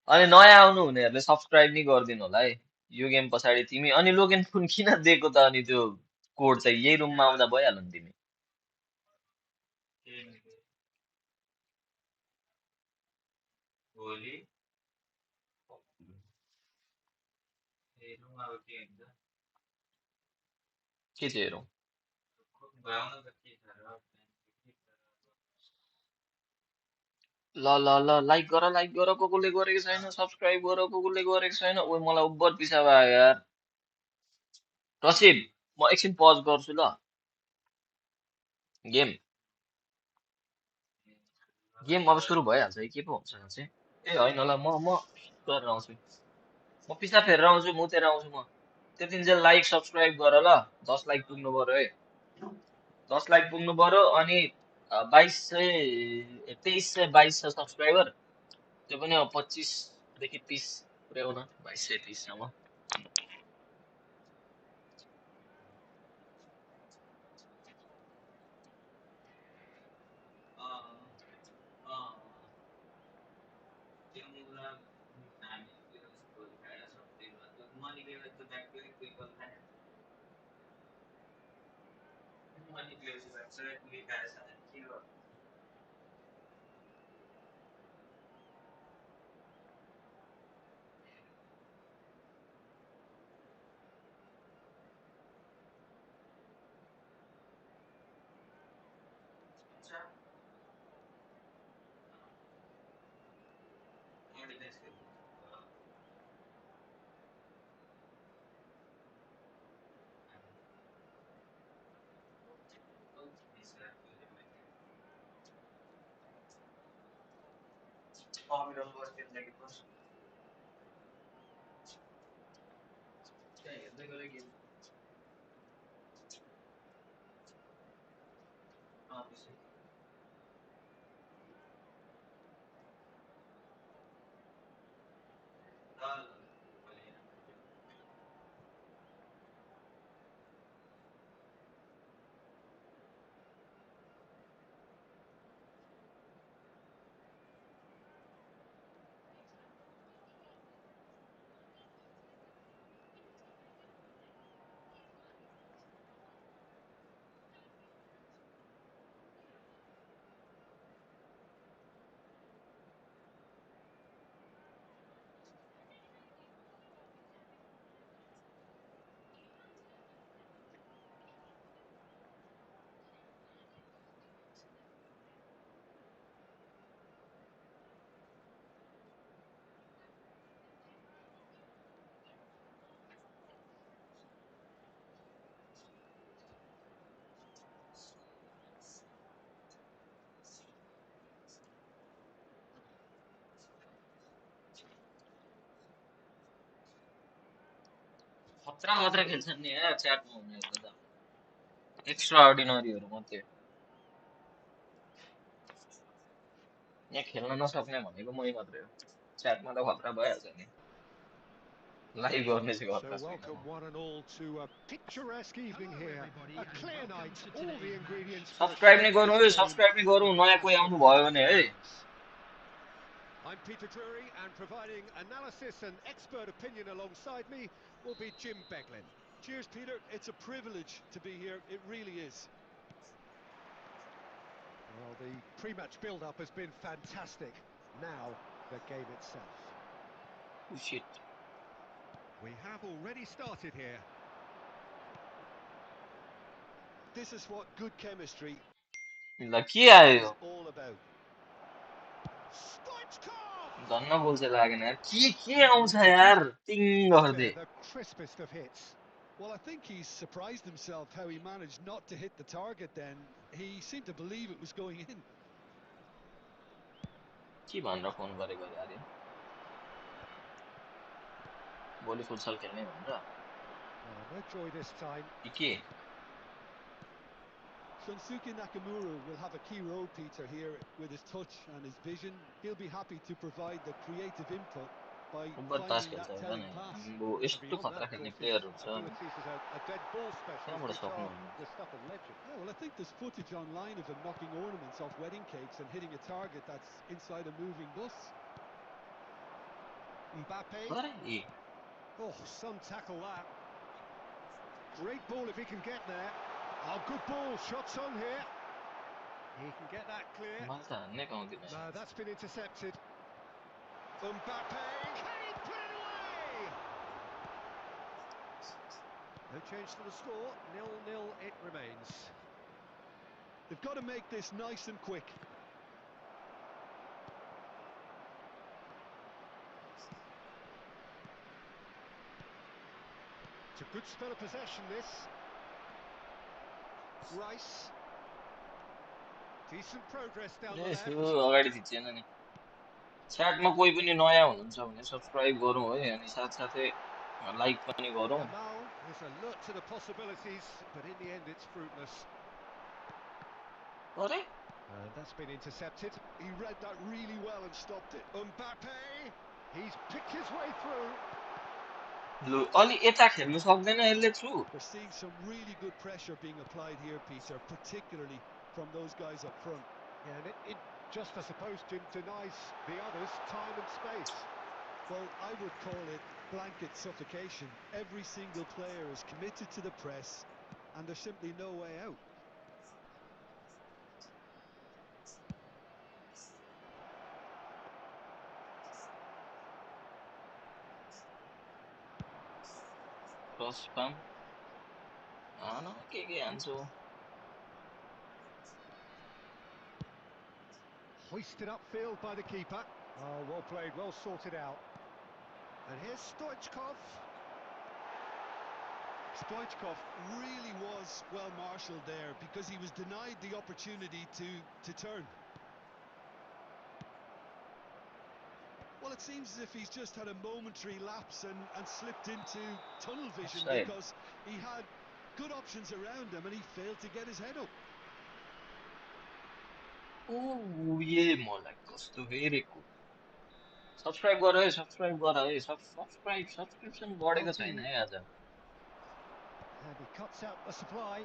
अनि नयाँ आउनु हुनेहरूले सब्सक्राइब नि गरिदिनु होला है यो गेम पछाडि तिमी अनि लोगइन फोन किन दिएको त अनि त्यो कोड चाहिँ यही रुममा आउँदा भइहाल्यो नि तिमी कोहली के चाहिँ हेरौँ ल ल ल लाइक गर को कोले गरेको छैन सब्सक्राइब गर को कोले गरेको छैन ओइ मलाई उब्बर पिसा भयो यार रसिब म एकछिन पज गर्छु ल गेम गेम अब सुरु भइहाल्छ है के पो हुन्छ यहाँ चाहिँ ए होइन ल म गरेर आउँछु म पिसा फेरेर आउँछु मुतेर आउँछु म त्यति चाहिँ लाइक सब्सक्राइब गर ल 10 लाइक पुग्नु पर्यो है 10 लाइक पुग्नु पर्यो अनि 2322 छ सब्सक्राइबर त्यो पनि अब 25 देखि 30 पुर्याउन 2230 सम्म खतरा खेल्छन् नि यार च्याटमा हुनेहरु त एक्स्ट्रा अर्डिनरीहरु मात्रै यहाँ खेल्न नसक्ने भनेको मै मात्रै हो च्याटमा त खतरा भइहाल्छ नि लाइभ गर्ने चाहिँ So खतरा छैन welcome one and all to a picturesque evening Hello here, everybody a and clear welcome night, to all the today's ingredients match. for a subscribe नै गर्नु है short-lived game सब्स्क्राइब नै गरौँ with नयाँ कोही massive आउनु भयो भने है headlines. I'm Peter Drury, and providing analysis and expert opinion alongside me will be Jim Beglin. Cheers, Peter. It's a privilege to be here. It really is. Well, the pre-match build-up has been fantastic. Now, the game itself. Oh shit We have already started here. This is what good chemistry ल के आयो is yo all about. Stoichkov! धन्न बोल चाहिँ लागेन यार के आउँछ यार टिङ गर्दै The crispest of hits. Well, I think he's surprised himself how he managed not to hit the target then. He seemed to believe it was going in. के भनेर फोन गरेको अरे अरे भोलि फुटसल खेल्ने भनेर No joy this time. के Shunsuke Nakamura will have a key role, Peter, here with his touch and his vision. He'll be happy to provide the creative input by football Tas finding खेल्छ that होला telling नि pass. आम्बो And यस्तो beyond खतरा that, of खेल्ने course, his प्लेयरहरु छ abilities as a dead ball specialist, कहाँबाट which are सक्नुहुन्न the stuff of legend. Yeah, well, I think there's footage online of him knocking ornaments off wedding cakes and hitting a target that's inside a moving bus. Mbappe. अरे ए Oh, some tackle that. Great ball if he can get there. Oh, good ball. Shots on here. He can get that clear. मैले त हान्नै पाउँदिन No, that's been intercepted. Mbappe. Can he put it away? No change to the score. 0-0 it remains. They've got to make this nice and quick. It's a good spell of possession, this. Rice. Decent progress down the left. यसो अगाडि थिचेन नि च्याटमा कोही पनि नयाँ हुनुहुन्छ भने subscribe गरौँ है अनि साथसाथै लाइक पनि गरौँ Yamal is alert to the possibilities, but in the end it's fruitless. अरे And that's been intercepted. He read that really well and stopped it. Mbappe, he's picked his way through. लु अलि यता खेल्नु सक्दैन यसले through We're seeing some really good pressure being applied here, Peter, particularly from those guys up front. Yeah, and it just, I suppose, denies the others time and space. Well, I would call it blanket suffocation. Every single player is committed to the press, and there's simply no way out. Cross spam न के हान्छु Hoisted upfield by the keeper. Oh, well played, well sorted out. And here's Stoichkov. Stoichkov really was well marshalled there because he was denied the opportunity to turn. Well, it seems as if he's just had a momentary lapse and slipped into tunnel vision Offside. because he had good options around him and he failed to get his head up. ये मलाई कस्तो हेरेको subscribe गर है subscription बढेको छैन है आज And he cuts out the supply.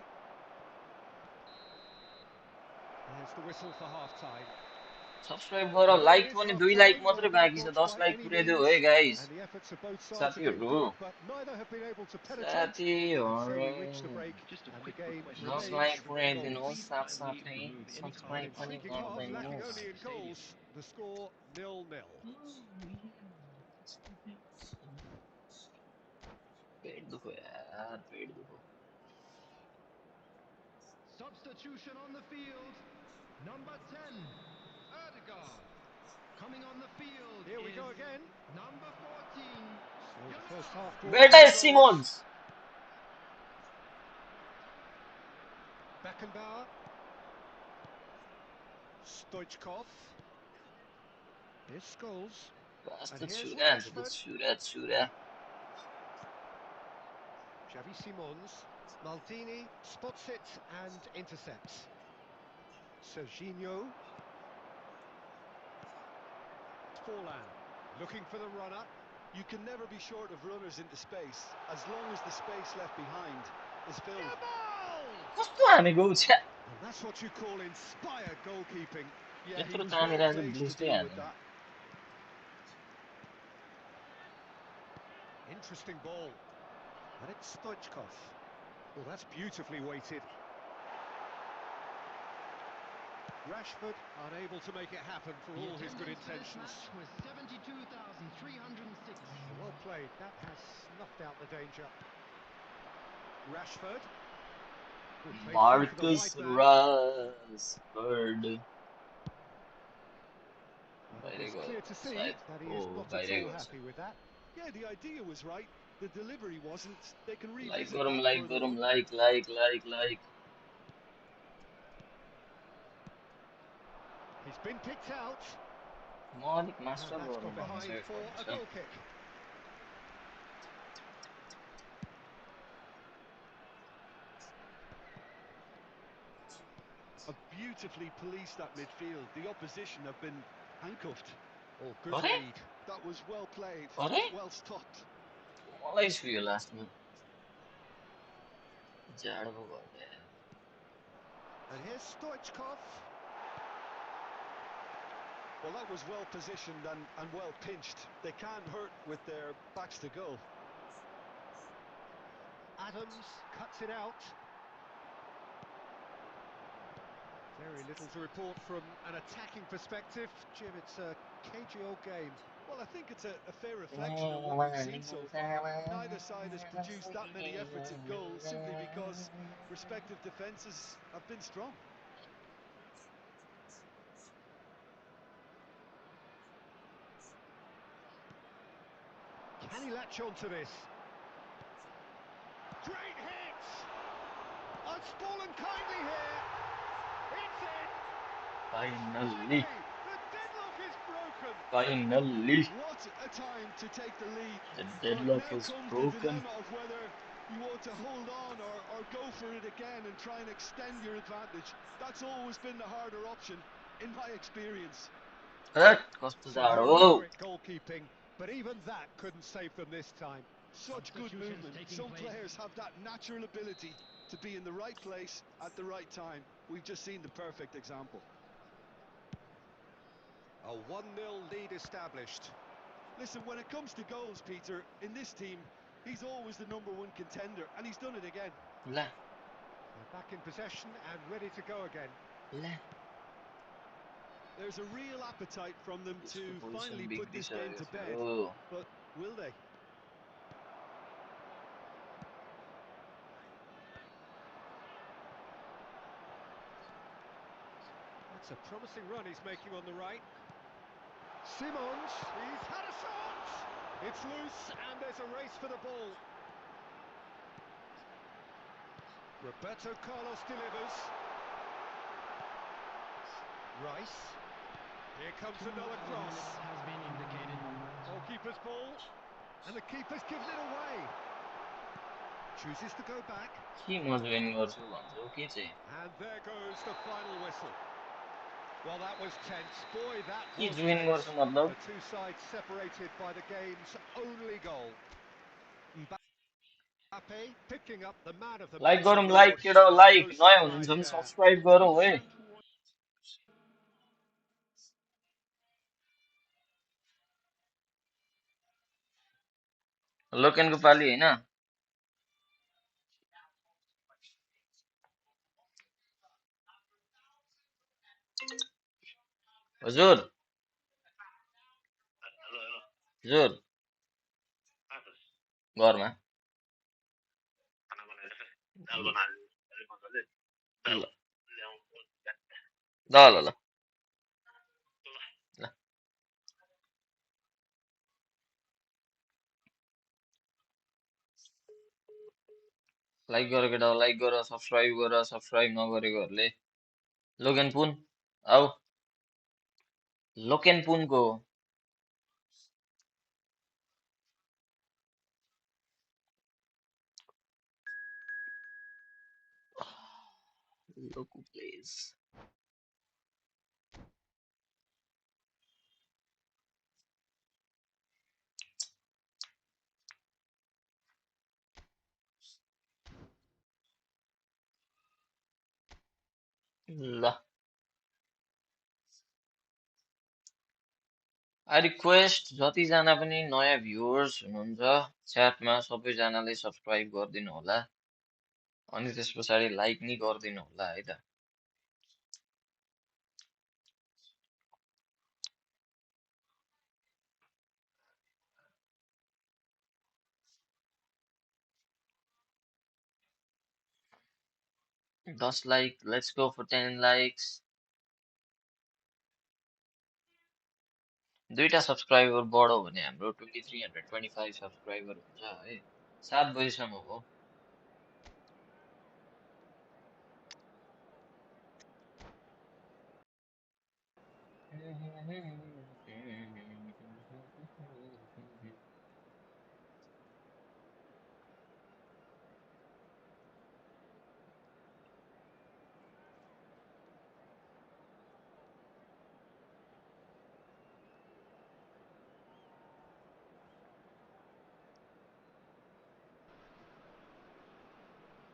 There's the whistle for half-time. Subscribe गर Well, there like it is, पनि 2 लाइक half-time. Well, मात्रै no बाँकी छ dots 10 by like any पुर्याइदियो means, है guys and the efforts of both sides have been साथीहरु good, but neither have been able to penetrate. And so साथीहरु we reach the break, and the game 10 remains like 1-1. पुर्याइदिनुहोस् साथसाथै An subscribe पनि intriguing half, lacking गरिदिनुहोस् only in goals. The score 0-0. पेट दुखो यार पेट दुखो Substitution on the field. Number 10, Erdegaard. Coming on the field Here we is go again. number 14. So the first half drawn बेटा no goals. Simmons Beckenbauer. Stoichkov. Here's Scholes. कस्तो And here's छुरा छ त Rashford. छुरा Xavi Simons. Maldini spots it and intercepts. Serginho. Forlan looking for the runner. You can never be short of runners into space as long as the space left behind is filled. कस्तो हानेको छ्या And that's what you call inspired goalkeeping. Yeah, he यत्रो was well तानिरहेको छ placed to ब्लिस्टै deal with हान्दैन that. Interesting ball. And it's Stoichkov. Well, that's beautifully weighted. Rashford unable to make it happen for all his good intentions. Was 72,306. Well played. That has snuffed out the danger. Rashford. Oh, played through for the Marcus wide man. Rashford It was clear to see that he is not at all happy with that. Yeah, the idea was right. The delivery wasn't. They can like revisit गरौँ that like further गरौँ on. Like He's been picked out. म अलिक And master that's गरौँ gone भन्ने behind चाहिँ for a छ goal kick. A beautifully policed that midfield. The opposition have been handcuffed. Oh, good अरे read. That was well played, अरे well stopped. मलाई छुयो लास्टमा जाडो पो भयो And here's Stoichkov. Well, that was well positioned and well pinched. They can't hurt with their backs to goal. Adams cuts it out. Very little to report from an attacking perspective. Jim, it's a cagey old game. Well, I think it's a fair reflection on what we've seen so far. Neither side has produced that many efforts at goal simply because respective defences have been strong. Can he latch on to this? Great hit! Unspoilen kindly here. It's in. Finally The deadlock is broken. Finally What a time to take the lead. The But deadlock now is comes the broken. dilemma of whether you want to hold on or go for it again and try and extend your advantage. That's always been the harder option, in my experience. कस्तो Some जाडो heroic goalkeeping, but even that couldn't save them this time. Such good movement. Some players have that natural ability to be in the right place at the right time. We've just seen the perfect example. A 1-0 lead established. Listen, when it comes to goals, Peter, in this team, he's always the #1 contender, and he's done it again. ला They're back in possession and ready to go again. ला There's a real appetite from them to उसको finally position put this game to bed. बिग्रिसकेको But will they? That's a promising run he's making on the right. Simons, he's had a shot! It's loose and there's a race for the ball. Roberto Carlos delivers. Rice. Here comes another cross. Has been indicated. goalkeeper's ball, and the keeper's given it away. Chooses to go back. म join गर्छु भन्छौ के चाहिँ And there goes the final whistle. Well, that was tense. Boy, that के was join tense. गर्छु मतलब The two sides separated by the game's only goal. Mbappe picking up the man of the like match गरौँ like award. केटा like No नयाँ surprise हुनुहुन्छ भने there. Subscribe गरौँ है लोकेनको पाली हैन हजुर हजुर घरमा ल ल ल ल लाइक गर केटा लाइक गर सब्स्क्राइब नगरेकोहरूले लोकेन पुन आऊ लोकेन पुनको लोकु प्लेस ल आई रिक्वेस्ट जतिजना पनि नयाँ भ्युअर्स हुनुहुन्छ च्याटमा सबैजनाले सब्स्क्राइब गरिदिनु होला अनि त्यस पछाडि लाइक नि गरिदिनु होला है त दस like let's go for 10 likes दुईटा सब्स्क्राइबर बढो भने हाम्रो 2325 सब्स्क्राइबर हुन्छ है 7 बजीसम्म हो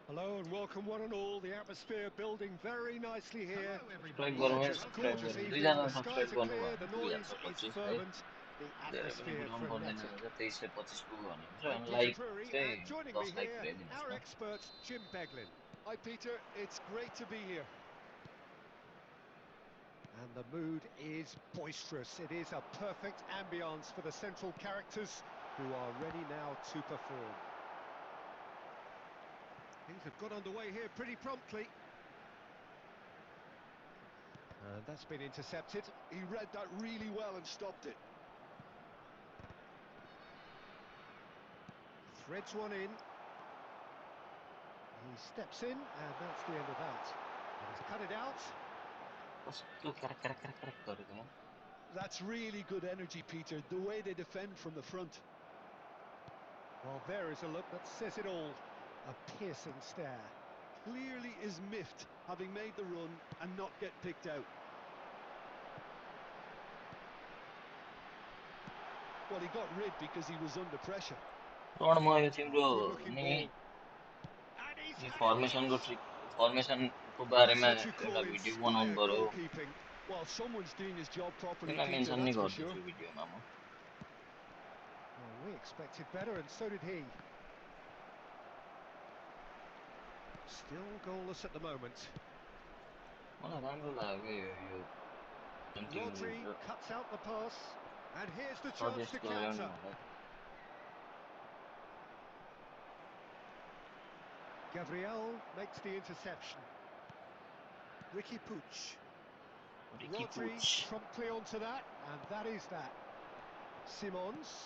Hello and welcome one and all. The atmosphere building very nicely here. Subscribe Well, गरौँ है just सब्स्क्राइब gorgeous गरौँ evening. दुईजना The skies सब्स्क्राइब are गर्नुभयो clear, भने the पुगिहाल्छ noise is 25 है fervent, the धेरै पनि atmosphere कुराउनु पर्दैन frenetic. रहेछ 23 सय 25 पुग्यो भने हुन्छ I'm अनि Peter लाइक Drury, चाहिँ and joining me 10 like here, पुर्याइदिनुहोस् our न expert Jim Beglin. Hi, Peter. It's great to be here. And the mood is boisterous. It is a perfect ambience for the central characters who are ready now to perform. Things have got underway here pretty promptly. And that's been intercepted. He read that really well and stopped it. Threads one in. He steps in, and that's the end of that. And he's cut it out. कस्तो crack crack crack crack गरेको That's really good energy, Peter, the way they defend from the front. Well, there is a look that says it all. A piercing stare. Clearly is miffed, having made the run and not get picked out. Well, he got rid because he was under pressure. र म यो तिम्रो Good looking नि ball. And he's यो had फर्मेसनको it. Trick फर्मेसनको That's बारेमा what you call एउटा video बनाउनु inspired पर्यो goalkeeping. Well, someone's doing his job properly, त्यसलाई Peter, मेन्सन नै that's for sure. गरिदिन्छु भिडियोमा म Well, we expected better, and so did he. Still goalless at the moment. मलाई राम्रो लाग्यो यो जुन Rodri तिम्रो cuts out the pass, and here's the chance suggest to गर्यो नि counter. मलाई Gabriel makes the interception. Ricky Puig. Ricky Rodri पुच promptly onto that, and that is that. Simons.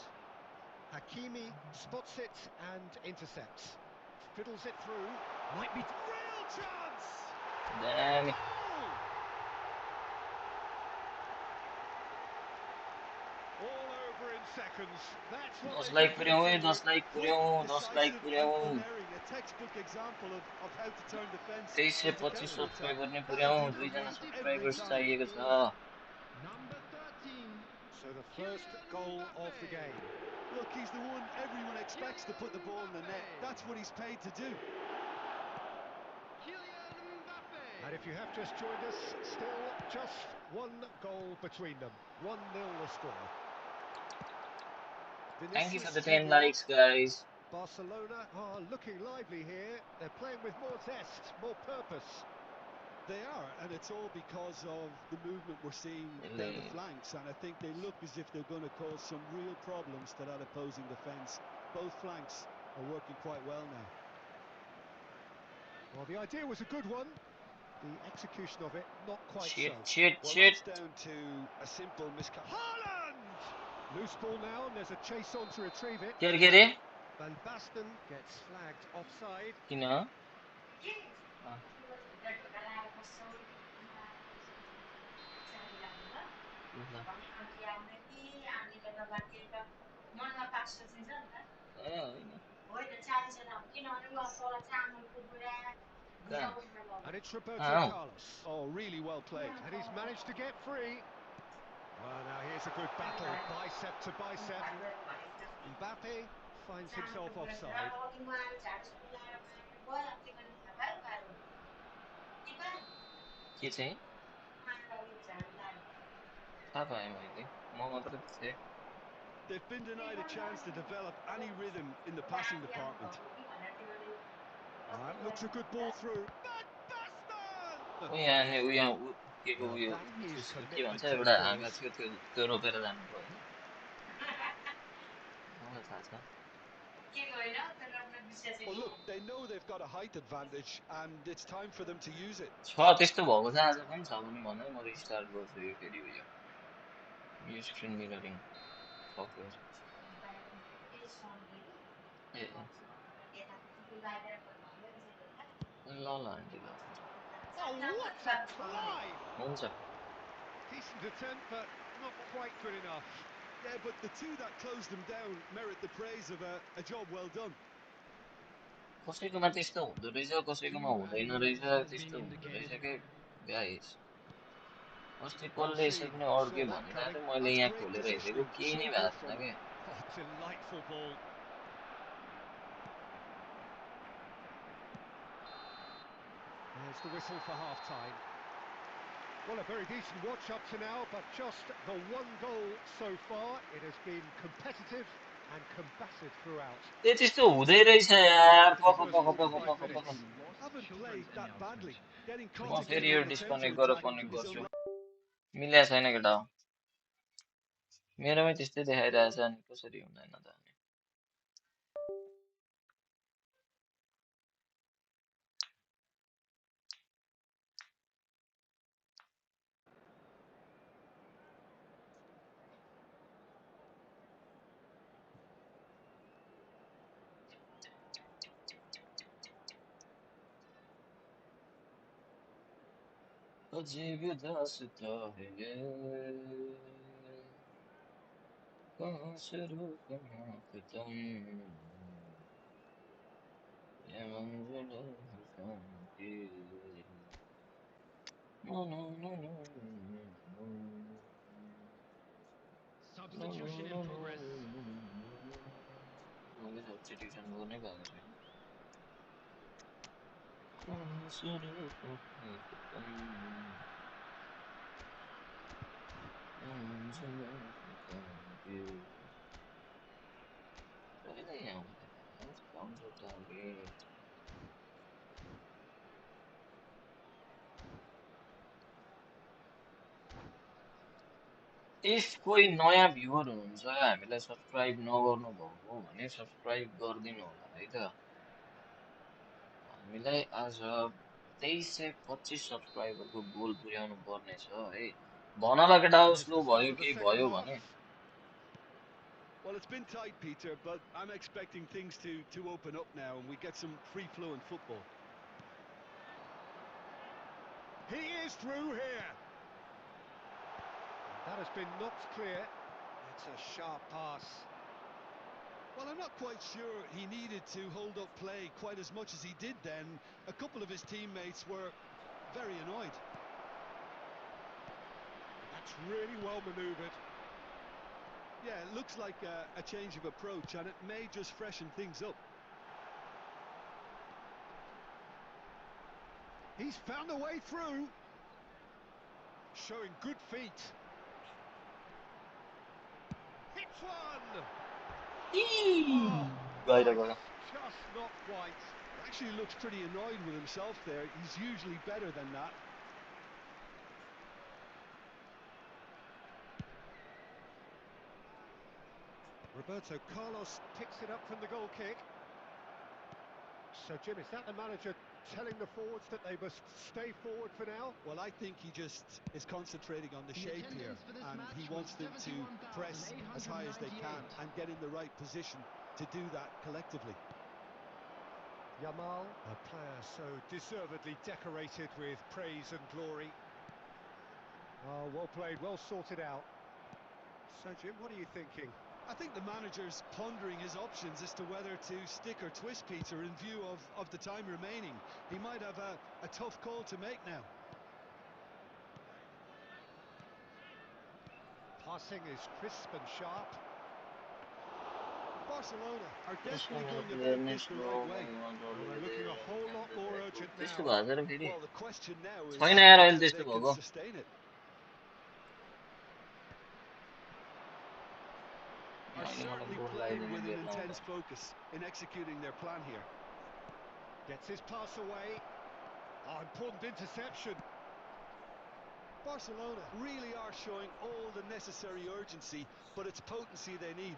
Hakimi spots it and intercepts. Fiddles it through. Might be real chance. दामी Goal! All over in seconds. That's what 10 they've like been पुर्याउँ है, missing 10 here. Like Quick, पुर्याउँ, 10 like decisive and पुर्याउँ। unerring. A textbook example of how to turn defence 2325 into counter-attack. Subscriber नै That has पुर्याउँ, been 2 जना unlocked every subscribers time. चाहिएको छ। Number 13. So the first goal of the game. Look, he's the one everyone expects to put the ball in the net. That's what he's paid to do. Kylian Mbappe. And if you have just joined us, still just one goal between them. 1-0 the score. Thank you for Vinicius the 10 Junior. likes, guys. Barcelona are looking lively here. They're playing with more zest, more purpose. They are, and it's all because of the movement we're seeing down the flanks, and I think they look as if they're going to cause some real problems to that opposing defence. Both flanks are working quite well now. Well, the idea was a good one. The execution of it, not quite so. Well, that's down to a simple Haaland! Loose ball now, and there's a chase on to retrieve it. Get it? Van Basten gets flagged offside. Kina? And it's Roberto Carlos. Oh, really well played. And he's managed to get free. Well, now here's a good battle, bicep to bicep. Mbappe finds himself offside. के चाहिँ थाहा पाएँ मैले म मात्र थिएँ They've been denied a chance to develop any rhythm in the passing department. That looks a good ball through. Van Basten! यहाँ के को Now उयो that is के commitment भन्छ to the एउटा हाँगा cause. थियो त्यो रोपेर जानुको होइन मलाई थाहा छ Well, look, they know they've got a height advantage, and it's time for them to use it. छ त्यस्तो भएको छ आज पनि छ भने भन है म रिस्टार्ट गर्छु यो फेरि उयो यो स्क्रिन मिररिङ सक्यो ए ल आन्टी ल Oh, what a climb! हुन्छ Decent attempt, but not quite good enough. Yeah, but the two that closed them down merit the praise of a job well done. कसैकोमा त्यस्तो हुँदो रहेछ कसैकोमा हुँदैन रहेछ त्यस्तो हुँदो रहेछ के गाइस अस्ति कसले यसरी नै अड्क्यो भन्दा चाहिँ मैले यहाँ खोलेर हेरेको केही नै भएको छैन के Oh, delightful ball. There's the whistle for half-time. Well, a very decent watch up to now, but just the one goal so far. It has been competitive and combative throughout. त्यस्तो हुँदै रहेछ यार पख पख पख 45 पख पख minutes. Haven't played that badly. Getting म caught फेरि again yo on the disconnect गरेर counter-attack कनेक्ट is गर्छु unlikely. मिलेको छैन केटा मेरोमै त्यस्तै देखाइरहेछ अनि कसरी हुँदैन त अनि अजीब दास्तां है ये कहाँ शुरू कहाँ खत्म ये मंजिल इंसान की Substitution in progress. मैले सब्स्टिट्युसन गर्नै भएको छैन कहाँ शुरू कहाँ खत्म ये मंजिल इंसान की कहिले यहाँ हुँदैन यार काउन्टर टार्गेट इफ कोही नयाँ भ्युवर हुनुहुन्छ हामीलाई सब्सक्राइब नगर्नु भएको भने सब्सक्राइब गरिदिनु होला है त हामीलाई आज 2325 सब्सक्राइबरको गोल पुर्याउनु पर्ने छ है भनला केटा स्लो भयो केही भयो भने Well, it's been tight, Peter, but I'm expecting things to open up now and we get some free-flowing football. He is through here. That has been knocked clear. It's a sharp pass. Well, I'm not quite sure he needed to hold up play quite as much as he did then. A couple of his teammates were very annoyed. That's really well manoeuvred. Yeah, it looks like a change of approach, and it may just freshen things up. He's found a way through. Showing good feet. Hits one! Oh, Gayda nice. gaya. Just not quite. Actually looks pretty annoyed with himself there. He's usually better than that. Roberto Carlos picks it up from the goal kick. So, Jim, is that the manager telling the forwards that they must stay forward for now? Well, I think he just is concentrating on the shape here, and he wants them to press as high as they can and get in the right position to do that collectively. Yamal, a player so deservedly decorated with praise and glory. Oh, well played, well sorted out. So, Jim, what are you thinking? I think the manager's pondering his options as to whether to stick or twist Peter in view of the time remaining. He might have a tough call to make now. Passing is crisp and sharp. Barcelona are यसमा definitely मेरो going player about नै this the slow right way. भयो Well, they're डलले looking a whole lot more urgent त्यस्तो now. भएको छ र फेरि Well, the question now is छैन यार अहिले whether त्यस्तो they can भएको sustain it. Are अहिले मलाई certainly goal playing लगाइदिने with an बेर लाउँदा intense focus in executing their plan here. Gets his pass away. Oh, important interception. Barcelona really are showing all the necessary urgency, but it's potency they need.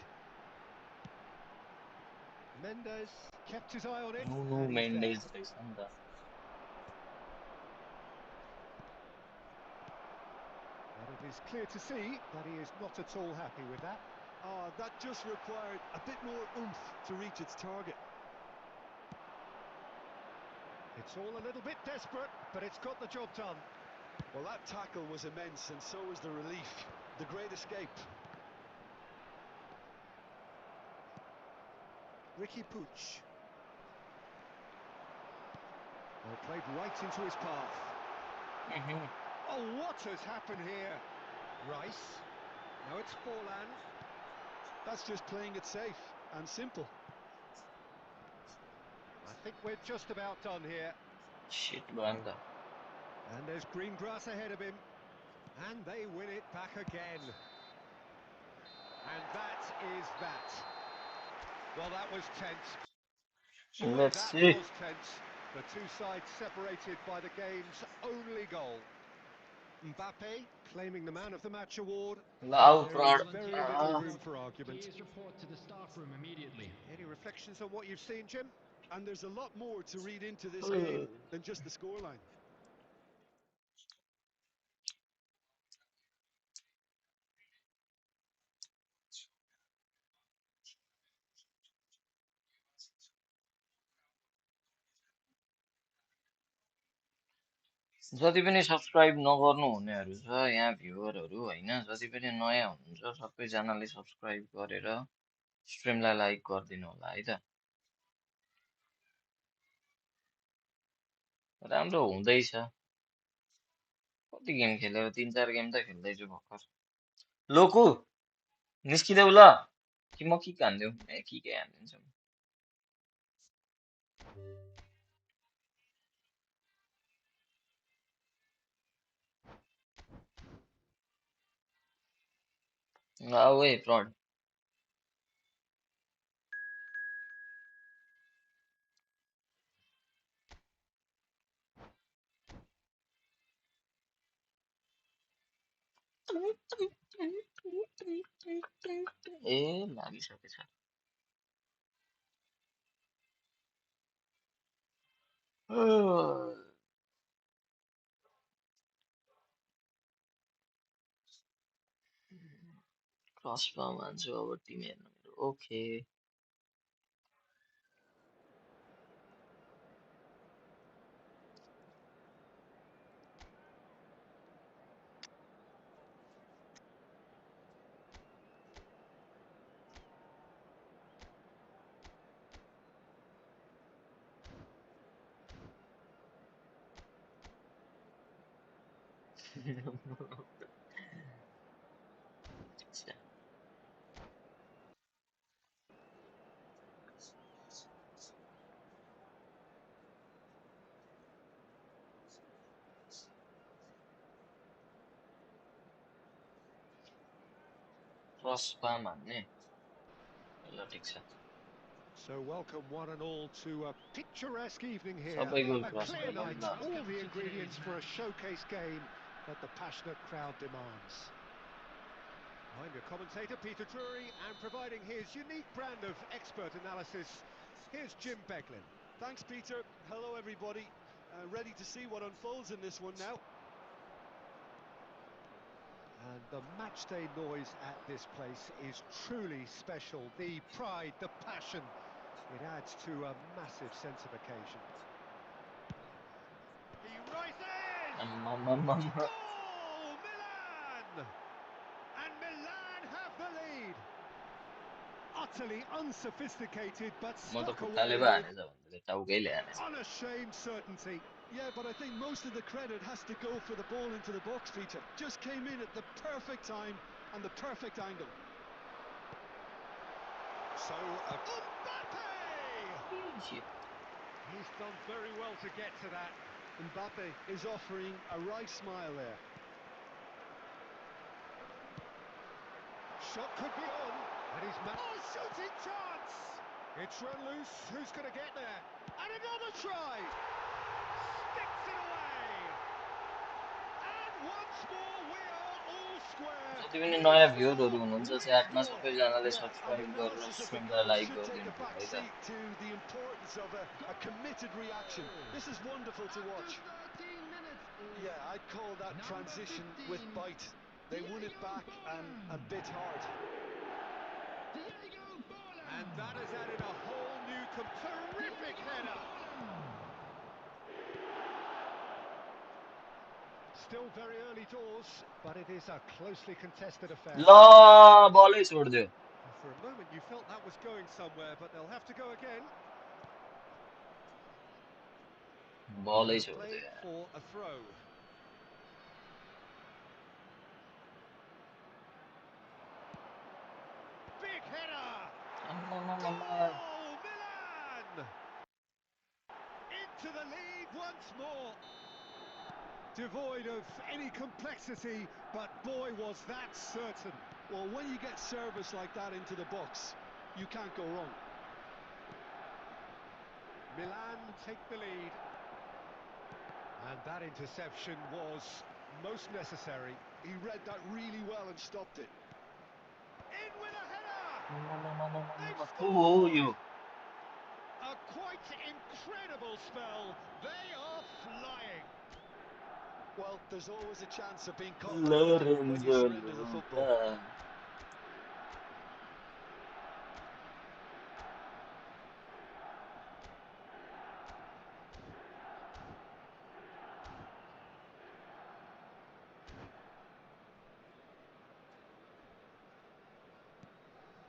Mendes kept his eye on it, नुनु and he's there. मेन्डेज रहेछ नि त But it is clear to see that he is not at all happy with that. Oh, that just required a bit more oomph to reach its target. It's all a little bit desperate, but it's got the job done. Well, that tackle was immense, and so was the relief. The great escape. Ricky Puig. Well, played right into his path. Oh, what has happened here? Rice. Now it's Forlan. That's just playing it safe and simple. I think we're just about done here. Shit भयो नि त And there's green grass ahead of him. And they win it back again. And that is that. Well, that was tense. Boy, Let's that see. was tense. The two sides separated by the game's only goal. Mbappe claiming the man of the match award. ल आऊ There प्रड is very little room for argument. Please report to the staff room immediately. Any reflections on what you've seen, Jim? And there's a lot more to read into this game than just the scoreline. जति पनि subscribe नगर्नु हुनेहरू छ यहाँ भ्युअरहरू हैन जति पनि नयाँ हुनुहुन्छ सबैजनाले सब्सक्राइब गरेर स्ट्रिमलाई लाइक गरिदिनु होला है त राम्रो हुँदैछ कति गेम खेलेर 3-4 गेम त खेल्दैछु भर्खर लोकु निस्किदेऊ ल कि म किक हान्देऊ ए किकै हान्दिन्छु आऊ है प्रड ए लागिसकेछ क्रसमा हान्छु अब टिम हेर्नु मेरो ओके क्रस पाम हान्ने ल ठिक छ So welcome one and all to a picturesque evening here. सबैको A cross clear palm night, ल all the ingredients for a showcase game that the passionate crowd demands. I'm your commentator, Peter Drury, and providing his unique brand of expert analysis, here's Jim Beglin. Thanks, Peter. Hello, everybody. Ready to see what unfolds in this one now. And the matchday noise at this place is truly special. The pride, the passion, it adds to a massive sense of occasion. He rises! Goal! Milan! And Milan have the lead. Utterly unsophisticated, but म त stuck खुट्टाले away पो with हानेछ भन्दै टाउकैले हानेछ unashamed certainty. Yeah, but I think most of the credit has to go for the ball into the box, Peter. Just came in at the perfect time and the perfect angle. So, Mbappe! He's done very well to get to that. Mbappe is offering a wry smile there. Shot could be on, and he's shooting chance! It's run loose, who's going to get there? And another try! Sticks it away! And once more we are all square. जति पनि नयाँ भ्युरहरू हुनुहुन्छ च्याटमा सबैजनाले Yeah, and subscribe गरेर analysis of the स्ट्रिमलाई goal like should take गरिदिनु a पर्यो back है त seat to the importance of a committed reaction. This is wonderful to watch. Yeah, I'd call that transition with bite. They won it back and a bit hard. And that has added a whole new, terrific header. Still very early doors, but it is a closely contested affair. ल बलै छोड्दियो For a moment you felt that was going somewhere, but they'll have to go again. बलै Played छोड्दियो for a throw. Big header! Goal! Milan! Into the lead once more. Devoid of any complexity, but boy was that certain. Well, when you get service like that into the box, you can't go wrong. Milan take the lead. And that interception was most necessary. He read that really well and stopped it. In with a header! They've को हो scored! Yo A quite incredible spell. They are flying. Well, there's always a chance of being caught like that when you Lorenzo surrender the football. Luka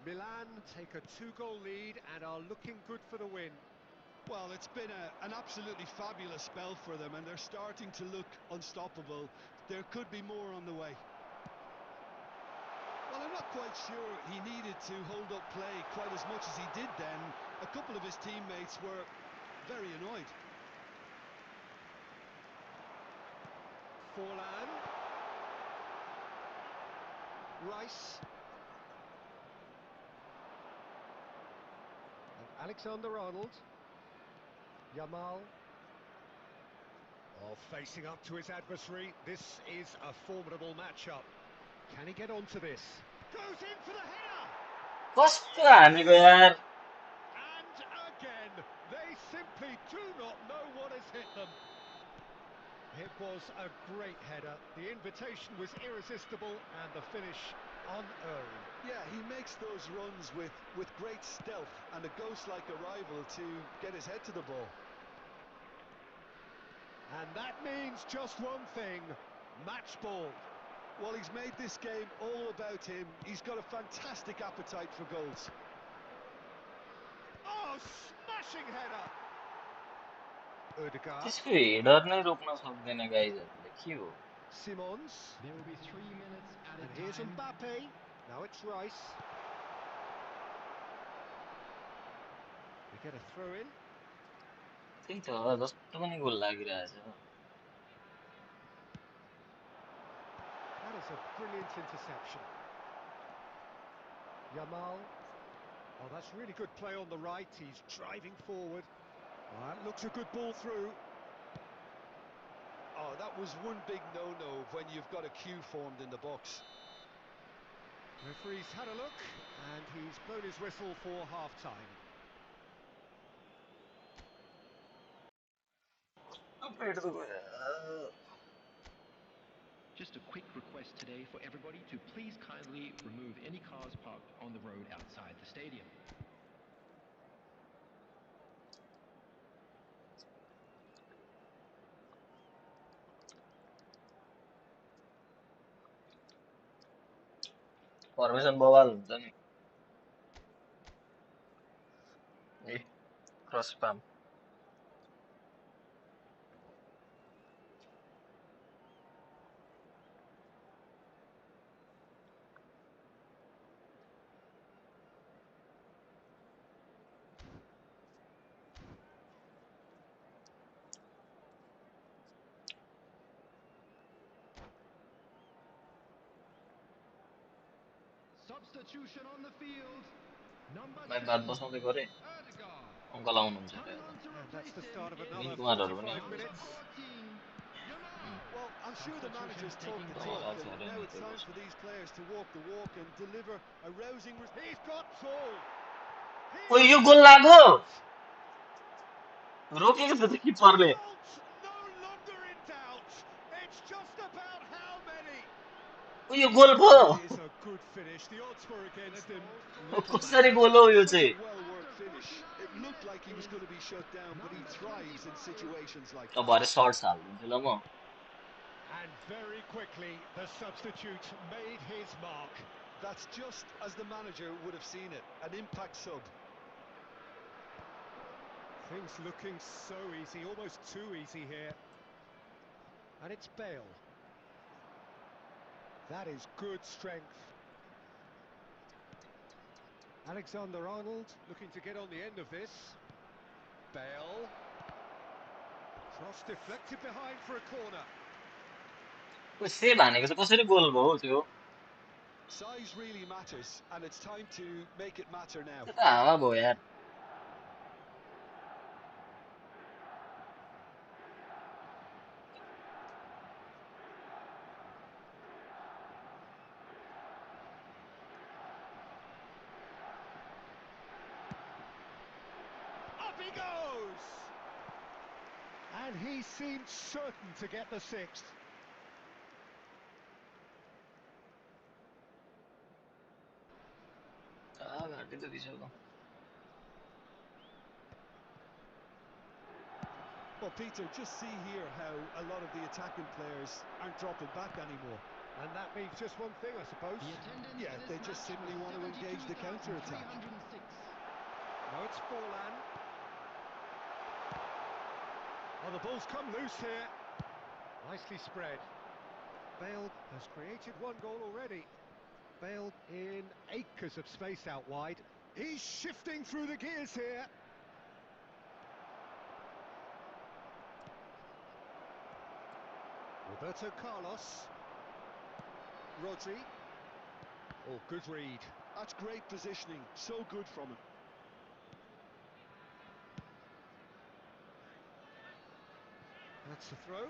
Milan take a 2-goal lead and are looking good for the win. Well, it's been an absolutely fabulous spell for them, and they're starting to look unstoppable. There could be more on the way. Well, I'm not quite sure he needed to hold up play quite as much as he did then. A couple of his teammates were very annoyed. Forlan. Rice. And Alexander-Arnold. Yamal. Oh, facing up to his adversary. This is a formidable matchup. Can he get onto this? Goes in for the header! कस्तो हानेको यार And again, they simply do not know what has hit them. It was a great header. The invitation was irresistible and the finish unerring. Yeah, he makes those runs with great stealth and a ghost-like arrival to get his head to the ball. And that means just one thing, match ball. Well, he's made this game all about him. He's got a fantastic appetite for goals. Oh, smashing header! Ødegaard. त्यसको header नै रोक्न सक्दैन गाइजहरूले के हो Simons. There will be 3 minutes added And here's time. Mbappe. Now it's Rice. We get a throw in. त्यही त जस्तो पनि गोल लागिरहेछ That is a brilliant interception. Yamal. Oh, that's really good play on the right. He's driving forward. Oh, that looks a good ball through. Oh, that was one big no-no when you've got a queue formed in the box. Referee's had a look, and he's blown his whistle for half-time. Just a quick request today for everybody to please kindly remove any cars parked on the road outside the stadium. Formation बवाल हुन्छ नि A cross spam Substitution on the field. Number भाइ 10, बात बसाउँदै गरेँ Erdegaard. Uncle आउनुहुन्छ अरे Coming आज on to And that's replace the him start of is another कुमारहरू पनि 45 आउनुहुन्छ minutes. 14, Yamal. Well, I'm sure the managers talk the Oh, talk, that's and what I now need it's to time watch. for these players to walk the walk and deliver a rousing... He's got Saul. ओ यो गोल लाग्यो रोकेको छ त किपरले Results no longer in doubt. It's just about how many. ओ यो गोल भयो It is a good finish. The odds were against him. Little कसरी matter. गोल हो यो Such चाहिँ a well-worked finish. It looked like he was going to be shut down, but he thrives in situations like अब that. भरे shirts हालिदिन्छु ल म And very quickly, the substitute made his mark. That's just as the manager would have seen it, an impact sub. Things looking so easy, almost too easy here. And it's Bale. That is good strength. Alexander-Arnold looking to get on the end of this. Bale. Cross deflected behind for a corner. ओ save हानेको चाहिँ कसरी गोल भयो हौ त्यो Size really matters, and it's time to make it matter now. त्यो त हावा भयो यार Up he goes! And he seemed certain to get the sixth. घाँटी त दिइसक्यो Well, Peter, just see here how a lot of the attacking players aren't dropping back anymore. And that means just one thing, I suppose. The attendance Yeah, for they this just match simply was want to engage the counter-attack. 72,306. No, it's Forlan. Oh, the ball's come loose here. Nicely spread. Bale has created one goal already. Bale in acres of space out wide. He's shifting through the gears here. Roberto Carlos. Rodri. Oh, good read. That's great positioning, so good from him. That's the throw.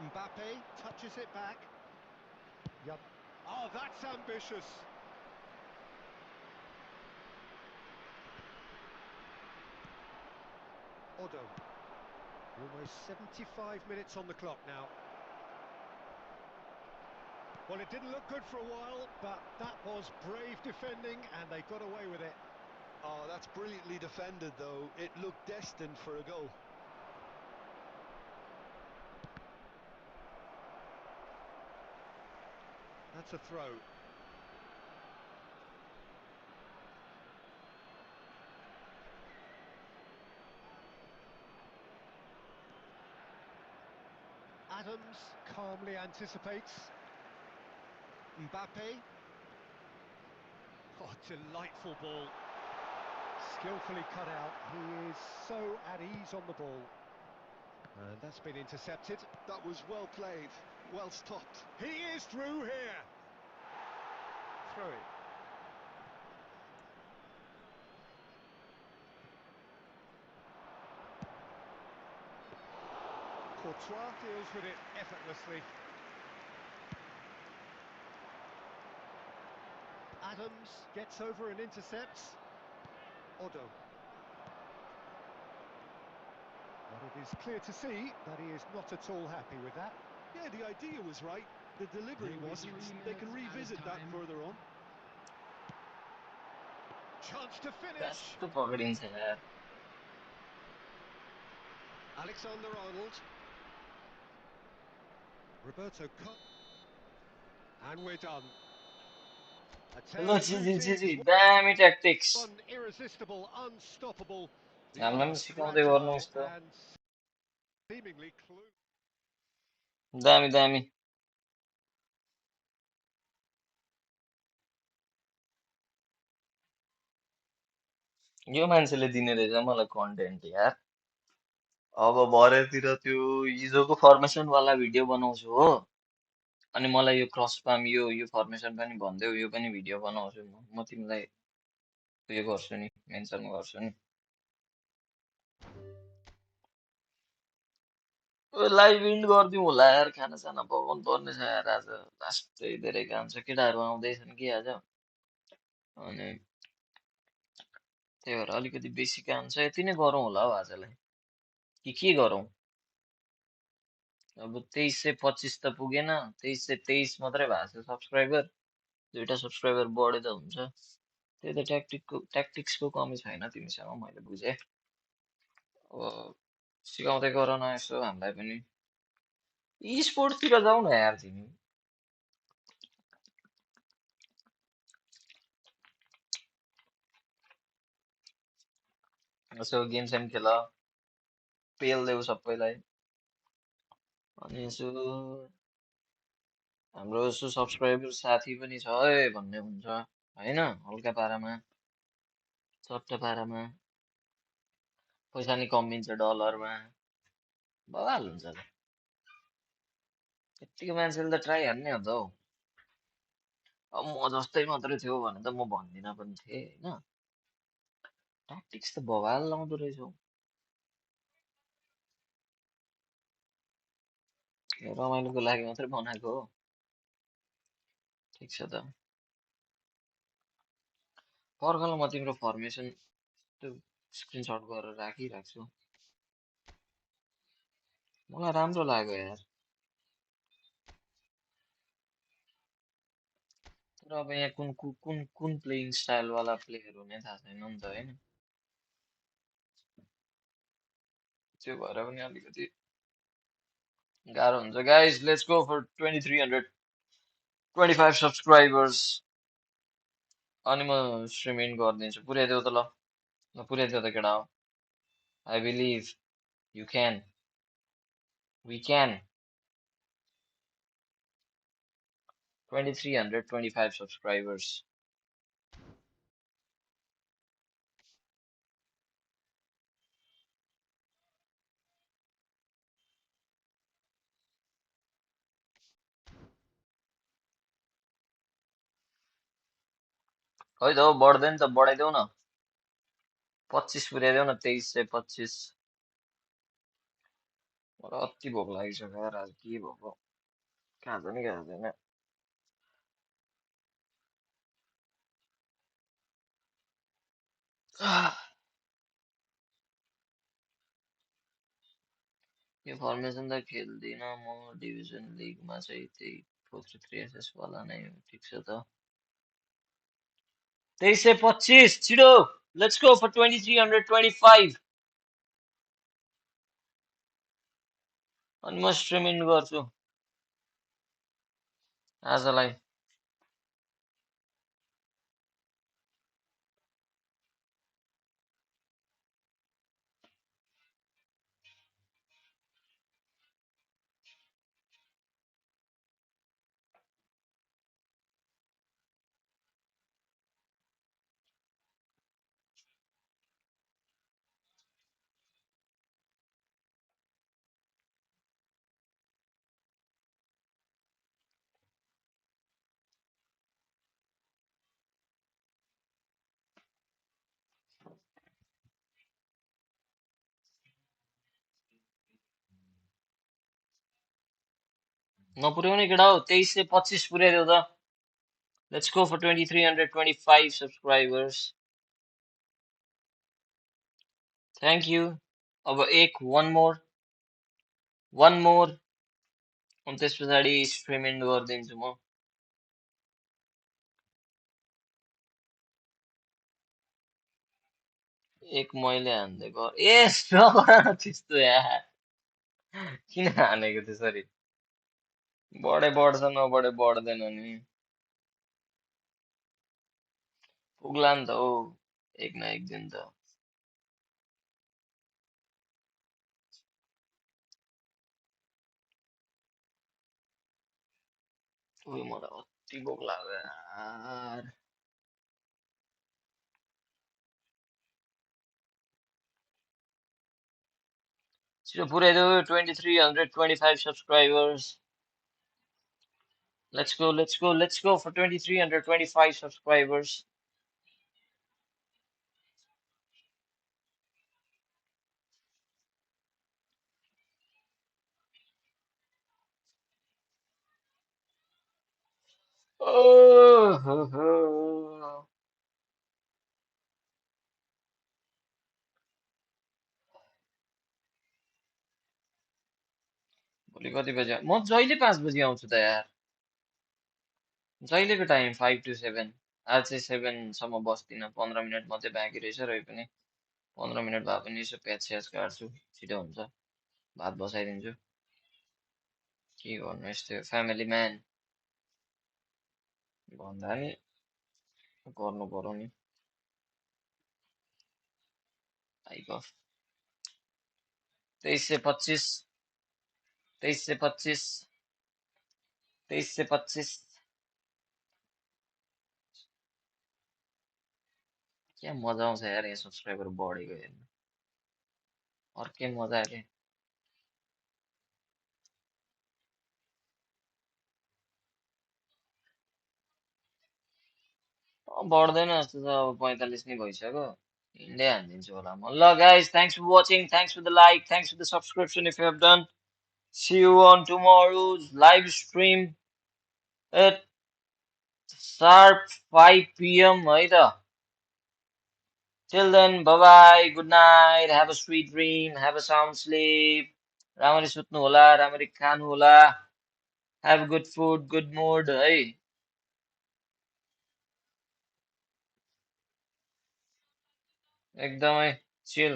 Mbappe touches it back. Yup. Oh, that's ambitious. Odo. Almost 75 minutes on the clock now. Well, it didn't look good for a while, but that was brave defending, and they got away with it. Oh, that's brilliantly defended, though. It looked destined for a goal. That's a throw. Adams calmly anticipates. Mbappe. Oh, delightful ball. Skillfully cut out. He is so at ease on the ball. And that's been intercepted. That was well played, well stopped. He is through here. Throw it. Courtois deals with it effortlessly. Adams gets over and intercepts. Odo. But it is clear to see that he is not at all happy with that. Yeah, the idea was right. The delivery wasn't. They can revisit that further on. Chance to finish. कस्तो पकडिन्छ यार Alexander-Arnold. Roberto and we're done. Hello, दामी tactics Irresistible, unstoppable. हामीलाई पनि सिकाउँदै गर्नु यस्तो Seemingly clue. दामी दामी यो मान्छेले दिने रहेछ मलाई कन्टेन्ट यार अब भरेतिर त्यो हिजोको फर्मेसन वाला भिडियो बनाउँछु हो अनि मलाई यो क्रस पाम यो फर्मेसन पनि भन्देऊ यो पनि भिडियो बनाउँछु म तिमीलाई उयो गर्छु नि मेन्सन गर्छु नि लाइभ इन्ड गरिदिउँ होला यार खानासाना पकाउनु पर्ने छ यार आज लास्टै धेरै काम छ केटाहरू आउँदैछन् कि आज अनि त्यही भएर अलिकति बेसी काम छ यति नै गरौँ होला हौ आजलाई कि के गरौँ अब 2325 त पुगेन 2323 मात्रै भएको छ सब्सक्राइबर दुईटा सब्सक्राइबर बढेर हुन्छ त्यही त ट्याक्टिक्सको कमी छैन तिमीसँग मैले बुझेँ अब सिकाउँदै गर न यसो हामीलाई पनि ई स्पोर्ट्सतिर जाऊ न यार तिमी यसो गेम सेम खेल पेल देऊ सबैलाई अनि यसो हाम्रो यसो सब्सक्राइबर साथी पनि छ है भन्ने हुन्छ होइन हल्का पारामा चट्ट पारामा पैसा नि कमिन्छ डलरमा बवाल हुन्छ त यत्तिको मान्छेले त ट्राई हान्ने हो त हौ अब म जस्तै मात्रै थियो भने त म भन्दिनँ पनि थिएँ होइन ट्याक्टिक्स त बवाल लाउँदो रहेछौ रमाइलोको लागि मात्रै बनाएको हो ठिक छ त पर्खल म तिम्रो फर्मेसन त्यो स्क्रिनसट गरेर राखिराख्छु मलाई राम्रो लाग्यो यार तर अब यहाँ कुन कुन कुन प्लेइङ स्टाइल वाला प्लेयर हुने थाहा छैन नि त होइन त्यो भएर पनि अलिकति गाह्रो हुन्छ guys let's go for 2325 subscribers अनि म स्ट्रिम इन गरिदिन्छु पुर्याइदेऊ त ल पुर्याइदेऊ त केटा हो I believe you can we can 2325 subscribers है त हो बढ्दैन त बढाइदेऊ न 25 पुर्याइदेऊ न 2325 मलाई अति भोक लागिसक्यो यार आज के भएको कहाँ जाने कहाँ छैन यो फर्मेसन त खेल्दिनँ म डिभिजन लिगमा चाहिँ त्यही 433SS वाला नै हो ठिक छ त 2325 छिटो लेट्स गो फर 2325 अनि म स्ट्रिम इन गर्छु आजलाई नपुर्याउने केटा हो 2325 पुर्याइदेऊ त Let's go for 2325 subscribers. Thank you. अब एक one more अनि त्यस पछाडि स्ट्रिम एन्ड गरिदिन्छु म एक मैले हान्दै गर नगर न त्यस्तो यार किन हानेको त्यसरी बढे बढ्छ नबढे बढ्दैन नि पुग्ला नि त हो एक न एक दिन त उयो मलाई अति भोक लाग्यो यार छिटो पुऱ्याइदेऊ 2325 subscribers. Let's go for 2325 subscribers. Oh, ho, ho. भोलि कति बजे म जहिले 5 बजी आउँछु त यार जहिलेको टाइम 5 to 7 आज चाहिँ 7 सम्म बस्दिनँ 15 मिनट मात्रै बाँकी रहेछ र पनि 15 मिनट भए पनि यसो प्याज स्याज काट्छु छिटो हुन्छ भात बसाइदिन्छु के गर्नु यस्तो फ्यामिली म्यान भन्दा नि गर्नु पर्यो नि टाइप अफ 2325 2325 2325 क्या मजा आउँछ यार यहाँ सब्सक्राइबर बढेको हेर्नु अर्कै मजा के बढ्दैन जस्तो छ अब 45 नै भइसक्यो इन्डिया हानिदिन्छु होला म ल guys thanks for watching thanks for the like thanks for the subscription if you have done see you on tomorrow's live stream at sharp 5 p.m. है त till then bye bye good night have a sweet dream have a sound sleep राम्ररी सुत्नु होला राम्ररी खानु होला have good food good mood है एकदमै chill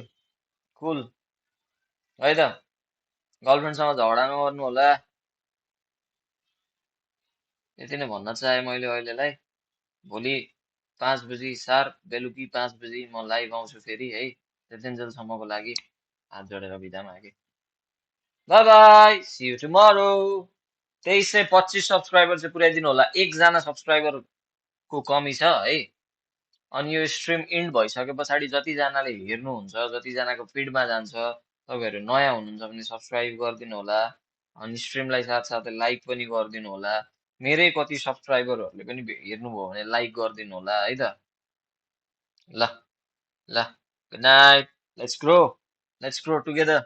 cool है त गर्लफ्रेन्डसँग झगडा नगर्नु होला यति नै भन्न चाहे मैले अहिलेलाई भोलि 5 बजी शार्प बेलुकी 5 बजी म लाइभ आउँछु फेरि है त्यतिन्जेलसम्मको लागि हात जोडेर बिदा मागे bye bye see you tomorrow 2325 subscriber चाहिँ पुर्याइदिनु होला एकजना सब्सक्राइबरको कमी छ है अनि यो स्ट्रिम इन्ड भइसके पछाडि जतिजनाले हेर्नुहुन्छ जतिजनाको फिडमा जान्छ तपाईँहरू नयाँ हुनुहुन्छ भने सब्सक्राइब गरिदिनु होला अनि स्ट्रिमलाई साथसाथै लाइक पनि गरिदिनु होला मेरै कति सब्सक्राइबरहरूले पनि हेर्नुभयो भने लाइक गरिदिनु होला है त ल ल good night let's grow together